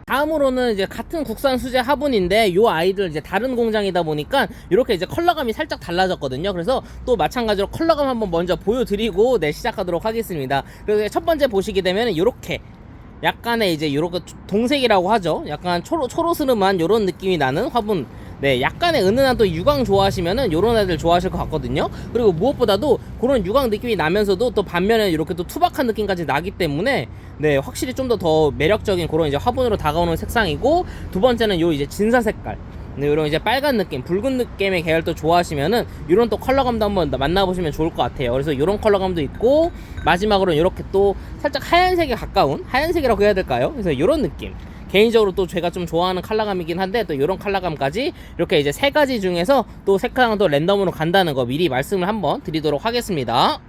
다음으로는 이제 같은 국산 수제 화분인데 요 아이들 이제 다른 공장이다 보니까 이렇게 이제 컬러감이 살짝 달라졌거든요. 그래서 또 마찬가지로 컬러감 한번 먼저 보여드리고 네, 시작하도록 하겠습니다. 그래서 첫 번째 보시게 되면 이렇게 약간의 이제 요렇게 동색이라고 하죠. 약간 초로스름한 요런 느낌이 나는 화분. 네, 약간의 은은한 또 유광 좋아하시면은 요런 애들 좋아하실 것 같거든요. 그리고 무엇보다도 그런 유광 느낌이 나면서도 또 반면에 이렇게 또 투박한 느낌까지 나기 때문에 네, 확실히 좀 더 매력적인 그런 이제 화분으로 다가오는 색상이고, 두 번째는 요 이제 진사 색깔. 네, 이런 이제 빨간 느낌, 붉은 느낌의 계열도 좋아하시면은 이런 또 컬러감도 한번 만나보시면 좋을 것 같아요. 그래서 이런 컬러감도 있고, 마지막으로는 이렇게 또 살짝 하얀색에 가까운, 하얀색이라고 해야 될까요? 그래서 이런 느낌, 개인적으로 또 제가 좀 좋아하는 컬러감이긴 한데 또 이런 컬러감까지 이렇게 이제 3가지 중에서 또 색상도 랜덤으로 간다는 거 미리 말씀을 한번 드리도록 하겠습니다.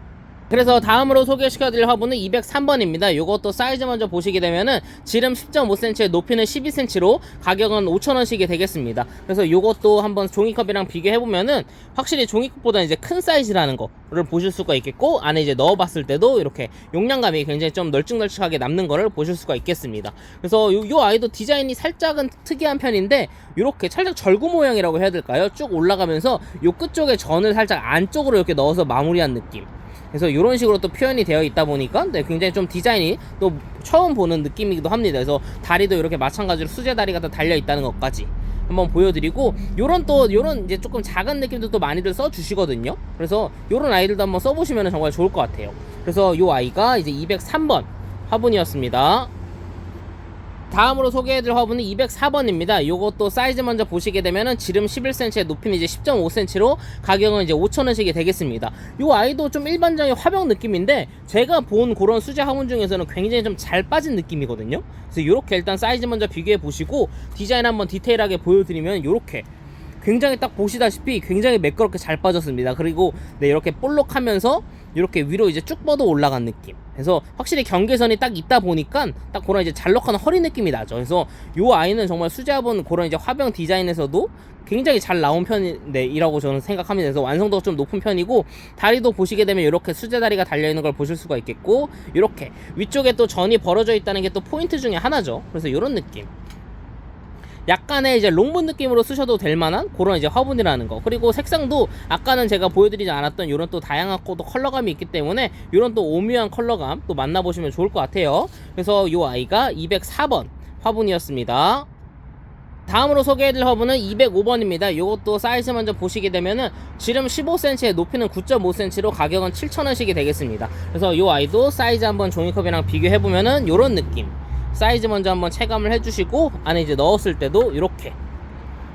그래서 다음으로 소개시켜드릴 화분은 203번입니다. 요것도 사이즈 먼저 보시게 되면은 지름 10.5cm, 높이는 12cm로 가격은 5,000원씩이 되겠습니다. 그래서 요것도 한번 종이컵이랑 비교해보면은 확실히 종이컵보다 이제 큰 사이즈라는 거를 보실 수가 있겠고, 안에 이제 넣어봤을 때도 이렇게 용량감이 굉장히 좀 널찍널찍하게 남는 거를 보실 수가 있겠습니다. 그래서 요 아이도 디자인이 살짝은 특이한 편인데, 요렇게 살짝 절구 모양이라고 해야 될까요? 쭉 올라가면서 요 끝쪽에 전을 살짝 안쪽으로 이렇게 넣어서 마무리한 느낌. 그래서 이런 식으로 또 표현이 되어 있다 보니까 굉장히 좀 디자인이 또 처음 보는 느낌이기도 합니다. 그래서 다리도 이렇게 마찬가지로 수제 다리가 또 달려 있다는 것까지 한번 보여드리고, 요런 이제 조금 작은 느낌도 또 많이들 써주시거든요. 그래서 요런 아이들도 한번 써보시면 정말 좋을 것 같아요. 그래서 요 아이가 이제 203번 화분이었습니다. 다음으로 소개해드릴 화분은 204번입니다. 요것도 사이즈 먼저 보시게 되면은 지름 11cm, 높이는 이제 10.5cm로 가격은 이제 5,000원씩이 되겠습니다. 요 아이도 좀 일반적인 화병 느낌인데, 제가 본 그런 수제 화분 중에서는 굉장히 좀 잘 빠진 느낌이거든요. 그래서 요렇게 일단 사이즈 먼저 비교해 보시고 디자인 한번 디테일하게 보여드리면, 요렇게 굉장히 딱 보시다시피 굉장히 매끄럽게 잘 빠졌습니다. 그리고 네, 이렇게 볼록하면서 이렇게 위로 이제 쭉 뻗어 올라간 느낌. 그래서 확실히 경계선이 딱 있다 보니까 딱 그런 이제 잘록한 허리 느낌이 나죠. 그래서 요 아이는 정말 수제화분 그런 이제 화병 디자인에서도 굉장히 잘 나온 편이라고 저는 생각합니다. 그래서 완성도가 좀 높은 편이고, 다리도 보시게 되면 이렇게 수제 다리가 달려 있는 걸 보실 수가 있겠고, 이렇게 위쪽에 또 전이 벌어져 있다는 게 또 포인트 중에 하나죠. 그래서 이런 느낌. 약간의 이제 롱문 느낌으로 쓰셔도 될 만한 그런 이제 화분이라는 거. 그리고 색상도 아까는 제가 보여드리지 않았던 이런 또 다양한 또 컬러감이 있기 때문에 이런 또 오묘한 컬러감 또 만나보시면 좋을 것 같아요. 그래서 이 아이가 204번 화분이었습니다. 다음으로 소개해드릴 화분은 205번입니다. 이것도 사이즈 먼저 보시게 되면은 지름 15cm, 높이는 9.5cm로 가격은 7,000원씩이 되겠습니다. 그래서 이 아이도 사이즈 한번 종이컵이랑 비교해보면은 이런 느낌. 사이즈 먼저 한번 체감을 해주시고, 안에 이제 넣었을 때도 이렇게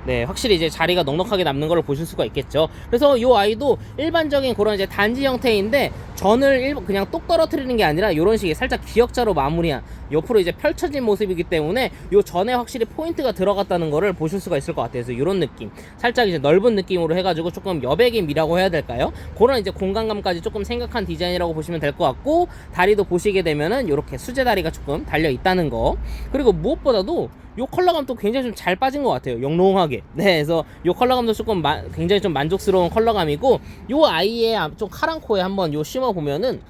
네, 확실히 이제 자리가 넉넉하게 남는 걸 보실 수가 있겠죠. 그래서 이 아이도 일반적인 그런 이제 단지 형태인데, 전을 그냥 똑 떨어뜨리는 게 아니라 이런 식의 살짝 기역자로 마무리한 옆으로 이제 펼쳐진 모습이기 때문에 요 전에 확실히 포인트가 들어갔다는 거를 보실 수가 있을 것 같아요. 그래서 이런 느낌, 살짝 이제 넓은 느낌으로 해가지고 조금 여백의 미라고 해야 될까요? 그런 이제 공간감까지 조금 생각한 디자인이라고 보시면 될 것 같고, 다리도 보시게 되면은 이렇게 수제 다리가 조금 달려 있다는 거. 그리고 무엇보다도 요 컬러감도 굉장히 좀 잘 빠진 것 같아요. 영롱하게. 네, 그래서 요 컬러감도 조금 굉장히 좀 만족스러운 컬러감이고, 요 아이의 좀 카랑코에 한번 요 심어 보면은,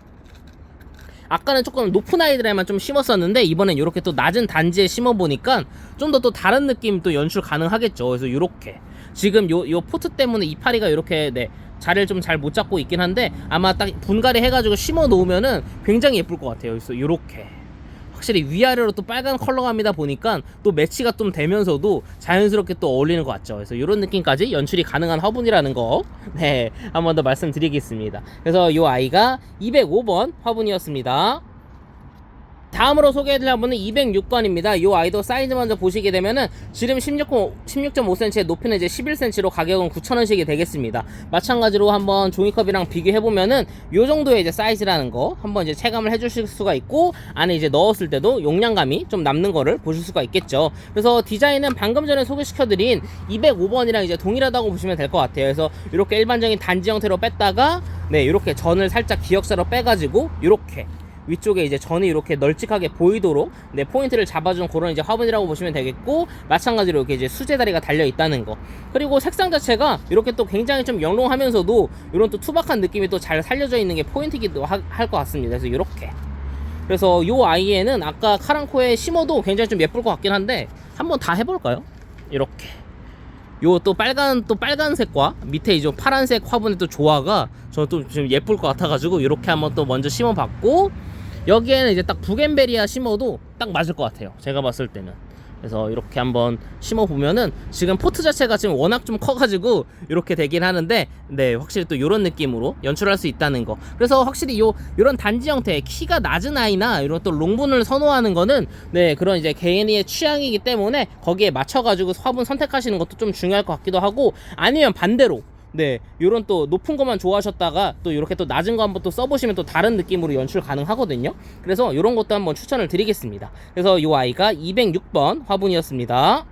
아까는 조금 높은 아이들에만 좀 심었었는데 이번엔 이렇게 또 낮은 단지에 심어 보니까 좀 더 또 다른 느낌 또 연출 가능하겠죠. 그래서 이렇게 지금 요 포트 때문에 이파리가 이렇게 네, 자리를 좀 잘 못 잡고 있긴 한데, 아마 딱 분갈이 해가지고 심어 놓으면은 굉장히 예쁠 것 같아요. 그래서 이렇게 확실히 위아래로 또 빨간 컬러감이다 보니까 또 매치가 좀 되면서도 자연스럽게 또 어울리는 것 같죠. 그래서 이런 느낌까지 연출이 가능한 화분이라는 거, 네, 한 번 더 말씀드리겠습니다. 그래서 이 아이가 205번 화분이었습니다. 다음으로 소개해드릴 화분은 206번입니다. 이 아이도 사이즈 먼저 보시게 되면은 지름 16.5cm, 높이는 이제 11cm로 가격은 9,000원씩이 되겠습니다. 마찬가지로 한번 종이컵이랑 비교해보면은 요 정도의 이제 사이즈라는 거 한번 이제 체감을 해주실 수가 있고, 안에 이제 넣었을 때도 용량감이 좀 남는 거를 보실 수가 있겠죠. 그래서 디자인은 방금 전에 소개시켜드린 205번이랑 이제 동일하다고 보시면 될 것 같아요. 그래서 이렇게 일반적인 단지 형태로 뺐다가 네, 이렇게 전을 살짝 기역자로 빼가지고 이렇게 위쪽에 이제 전이 이렇게 널찍하게 보이도록 네, 포인트를 잡아준 그런 이제 화분이라고 보시면 되겠고, 마찬가지로 이렇게 이제 수제 다리가 달려 있다는 거. 그리고 색상 자체가 이렇게 또 굉장히 좀 영롱하면서도 이런 또 투박한 느낌이 또 잘 살려져 있는 게 포인트이기도 할 것 같습니다. 그래서 이렇게. 그래서 요 아이에는 아까 카랑코에 심어도 굉장히 좀 예쁠 것 같긴 한데, 한번 다 해볼까요? 이렇게. 요 또 빨간색과 밑에 이제 파란색 화분의 또 조화가 저는 또 좀 예쁠 것 같아가지고 이렇게 한번 또 먼저 심어봤고, 여기에는 이제 딱 부겐베리아 심어도 딱 맞을 것 같아요, 제가 봤을 때는. 그래서 이렇게 한번 심어보면은, 지금 포트 자체가 지금 워낙 좀 커가지고 이렇게 되긴 하는데, 네, 확실히 또 이런 느낌으로 연출할 수 있다는 거. 그래서 확실히 요런 단지 형태, 키가 낮은 아이나 이런 또 롱분을 선호하는 거는 네, 그런 이제 개인의 취향이기 때문에 거기에 맞춰가지고 화분 선택하시는 것도 좀 중요할 것 같기도 하고, 아니면 반대로 네, 요런 또 높은 것만 좋아하셨다가 또 이렇게 또 낮은 거 한번 또 써보시면 또 다른 느낌으로 연출 가능하거든요. 그래서 요런 것도 한번 추천을 드리겠습니다. 그래서 요 아이가 206번 화분이었습니다.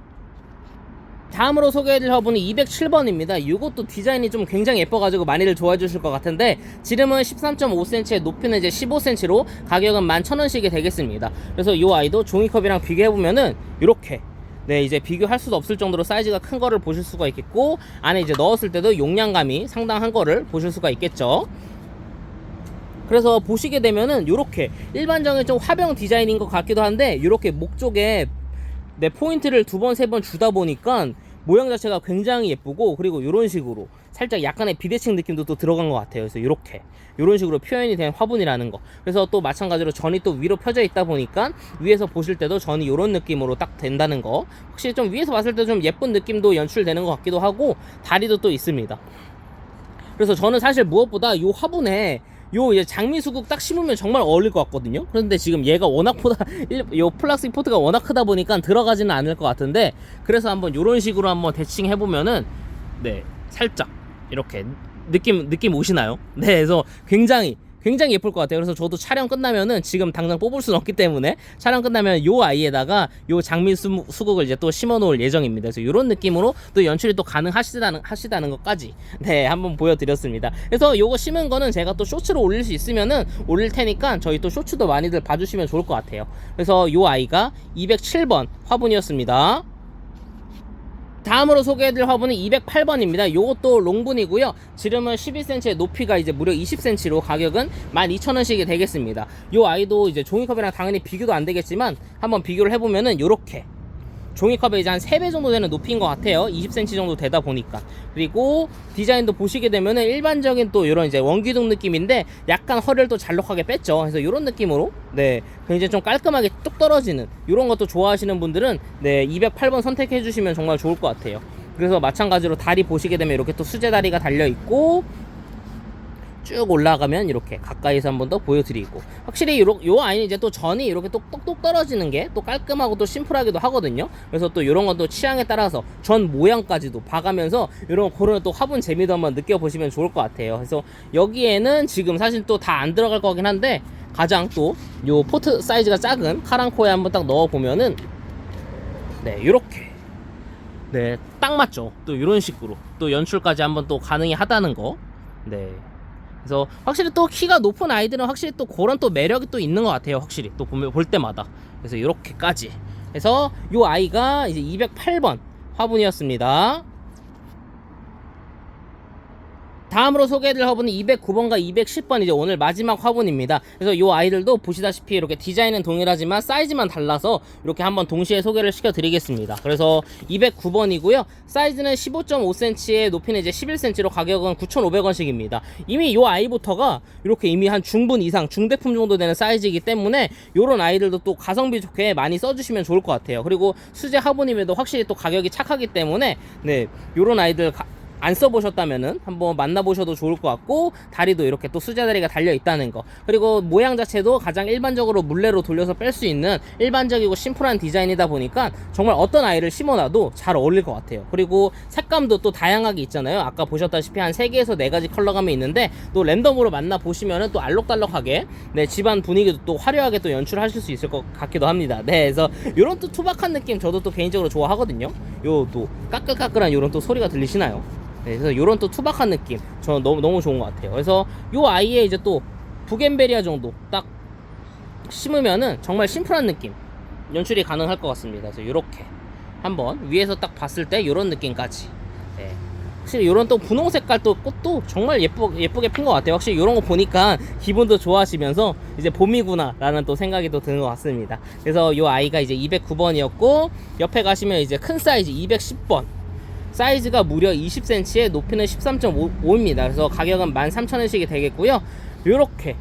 다음으로 소개해드릴 화분은 207번입니다. 이것도 디자인이 좀 굉장히 예뻐가지고 많이들 좋아해 주실 것 같은데, 지름은 13.5cm, 높이는 이제 15cm로 가격은 11,000원씩이 되겠습니다. 그래서 이 아이도 종이컵이랑 비교해보면은 이렇게, 네, 이제 비교할 수도 없을 정도로 사이즈가 큰 거를 보실 수가 있겠고, 안에 이제 넣었을 때도 용량감이 상당한 거를 보실 수가 있겠죠. 그래서 보시게 되면은 요렇게 일반적인 좀 화병 디자인인 것 같기도 한데, 요렇게 목 쪽에 네, 포인트를 2번, 3번 주다 보니까 모양 자체가 굉장히 예쁘고, 그리고 이런 식으로 살짝 약간의 비대칭 느낌도 또 들어간 것 같아요. 그래서 이렇게 이런 식으로 표현이 된 화분이라는 거. 그래서 또 마찬가지로 전이 또 위로 펴져 있다 보니까 위에서 보실 때도 전이 이런 느낌으로 딱 된다는 거. 확실히 좀 위에서 봤을 때 좀 예쁜 느낌도 연출되는 것 같기도 하고, 다리도 또 있습니다. 그래서 저는 사실 무엇보다 이 화분에 요 이제 장미수국 딱 심으면 정말 어울릴 것 같거든요. 그런데 지금 얘가 워낙보다 요 플라스틱 포트가 워낙 크다 보니까 들어가지는 않을 것 같은데, 그래서 한번 요런 식으로 한번 대칭해 보면은, 네, 살짝 이렇게 느낌 오시나요? 네, 그래서 굉장히 예쁠 것 같아요. 그래서 저도 촬영 끝나면은, 지금 당장 뽑을 수는 없기 때문에 촬영 끝나면 요 아이에다가 요 장미 수국을 이제 또 심어 놓을 예정입니다. 그래서 요런 느낌으로 또 연출이 또 가능하시다는 것까지, 네, 한번 보여드렸습니다. 그래서 요거 심은 거는 제가 또 쇼츠로 올릴 수 있으면은 올릴 테니까 저희 또 쇼츠도 많이들 봐주시면 좋을 것 같아요. 그래서 요 아이가 207번 화분이었습니다. 다음으로 소개해드릴 화분은 208번입니다. 요것도 롱분이고요. 지름은 12cm, 높이가 이제 무려 20cm로 가격은 12,000원씩이 되겠습니다. 요 아이도 이제 종이컵이랑 당연히 비교도 안 되겠지만, 한번 비교를 해보면은 요렇게 종이컵에 이제 한 3배 정도 되는 높이인 것 같아요. 20cm 정도 되다 보니까. 그리고 디자인도 보시게 되면은 일반적인 또 이런 이제 원기둥 느낌인데, 약간 허리를 또 잘록하게 뺐죠. 그래서 이런 느낌으로, 네, 굉장히 좀 깔끔하게 뚝 떨어지는 이런 것도 좋아하시는 분들은, 네, 208번 선택해 주시면 정말 좋을 것 같아요. 그래서 마찬가지로 다리 보시게 되면 이렇게 또 수제 다리가 달려 있고, 쭉 올라가면 이렇게 가까이서 한번 더 보여드리고, 확실히 요 아이는 이제 또 전이 이렇게 똑똑똑 떨어지는 게 또 깔끔하고 또 심플하기도 하거든요. 그래서 또 이런 건 또 취향에 따라서 전 모양까지도 봐가면서 그런 또 화분 재미도 한번 느껴보시면 좋을 것 같아요. 그래서 여기에는 지금 사실 또 다 안 들어갈 거긴 한데, 가장 또 요 포트 사이즈가 작은 카랑코에 한번 딱 넣어보면은, 네, 요렇게, 네, 딱 맞죠. 또 이런 식으로 또 연출까지 한번 또 가능히 하다는 거. 네, 그래서 확실히 또 키가 높은 아이들은 확실히 또 그런 또 매력이 또 있는 것 같아요. 확실히 또 볼 때마다. 그래서 이렇게까지 해서 요 아이가 이제 208번 화분이었습니다. 다음으로 소개해드릴 화분은 209번과 210번, 이제 오늘 마지막 화분입니다. 그래서 이 아이들도 보시다시피 이렇게 디자인은 동일하지만 사이즈만 달라서 이렇게 한번 동시에 소개를 시켜드리겠습니다. 그래서 209번이고요. 사이즈는 15.5cm에 높이는 이제 11cm로 가격은 9,500원씩입니다. 이미 이 아이부터가 이렇게 이미 한 중분 이상, 중대품 정도 되는 사이즈이기 때문에 이런 아이들도 또 가성비 좋게 많이 써주시면 좋을 것 같아요. 그리고 수제 화분임에도 확실히 또 가격이 착하기 때문에, 네, 이런 아이들 안 써보셨다면은 한번 만나보셔도 좋을 것 같고, 다리도 이렇게 또 수제다리가 달려 있다는 거, 그리고 모양 자체도 가장 일반적으로 물레로 돌려서 뺄 수 있는 일반적이고 심플한 디자인이다 보니까 정말 어떤 아이를 심어놔도 잘 어울릴 것 같아요. 그리고 색감도 또 다양하게 있잖아요. 아까 보셨다시피 한 3개에서 4가지 컬러감이 있는데, 또 랜덤으로 만나보시면은 또 알록달록하게, 네, 집안 분위기도 또 화려하게 또 연출하실 수 있을 것 같기도 합니다. 네, 그래서 요런 또 투박한 느낌 저도 또 개인적으로 좋아하거든요. 요 또 까끌까끌한 요런 또 소리가 들리시나요? 네, 그래서 요런 또 투박한 느낌 저는 너무 좋은 것 같아요. 그래서 요 아이에 이제 또 부겐베리아 정도 딱 심으면은 정말 심플한 느낌 연출이 가능할 것 같습니다. 그래서 요렇게 한번 위에서 딱 봤을 때 요런 느낌까지, 네, 확실히 요런 또 분홍 색깔 또 꽃도 정말 예쁘게 핀 것 같아요. 확실히 요런 거 보니까 기분도 좋아지면서 이제 봄이구나 라는 또 생각이 또 드는 것 같습니다. 그래서 요 아이가 이제 209번이었고, 옆에 가시면 이제 큰 사이즈 210번, 사이즈가 무려 20cm에 높이는 13.5입니다. 그래서 가격은 13,000원씩이 되겠고요. 요렇게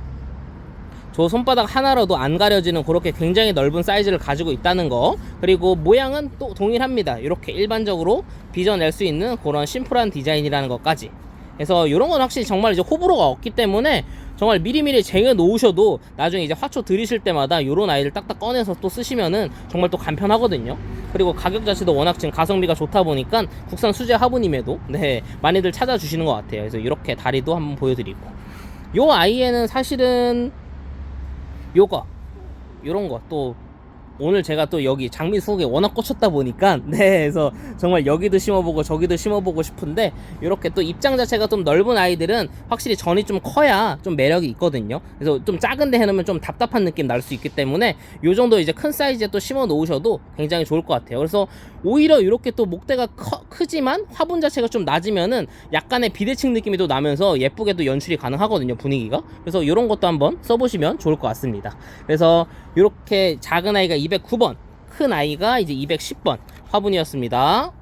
저 손바닥 하나로도 안 가려지는 그렇게 굉장히 넓은 사이즈를 가지고 있다는 거, 그리고 모양은 또 동일합니다. 이렇게 일반적으로 빚어낼 수 있는 그런 심플한 디자인이라는 것까지. 그래서 이런 건 확실히 정말 이제 호불호가 없기 때문에 정말 미리미리 쟁여 놓으셔도 나중에 이제 화초 들이실 때마다 요런 아이를 딱딱 꺼내서 또 쓰시면은 정말 또 간편하거든요. 그리고 가격 자체도 워낙 지금 가성비가 좋다 보니까 국산 수제 화분임에도 네, 많이들 찾아주시는 것 같아요. 그래서 이렇게 다리도 한번 보여드리고, 요 아이에는 사실은 요런 거 또 오늘 제가 또 여기 장미 수국에 워낙 꽂혔다 보니까 네, 그래서 정말 여기도 심어보고 저기도 심어보고 싶은데, 이렇게 또 입장 자체가 좀 넓은 아이들은 확실히 전이 좀 커야 좀 매력이 있거든요. 그래서 좀 작은데 해놓으면 좀 답답한 느낌 날 수 있기 때문에 요 정도 이제 큰 사이즈에 또 심어 놓으셔도 굉장히 좋을 것 같아요. 그래서 오히려 이렇게 또 목대가 크지만 화분 자체가 좀 낮으면은 약간의 비대칭 느낌이 또 나면서 예쁘게 또 연출이 가능하거든요, 분위기가. 그래서 이런 것도 한번 써보시면 좋을 것 같습니다. 그래서 이렇게 작은 아이가 209번, 큰 아이가 이제 210번 화분이었습니다.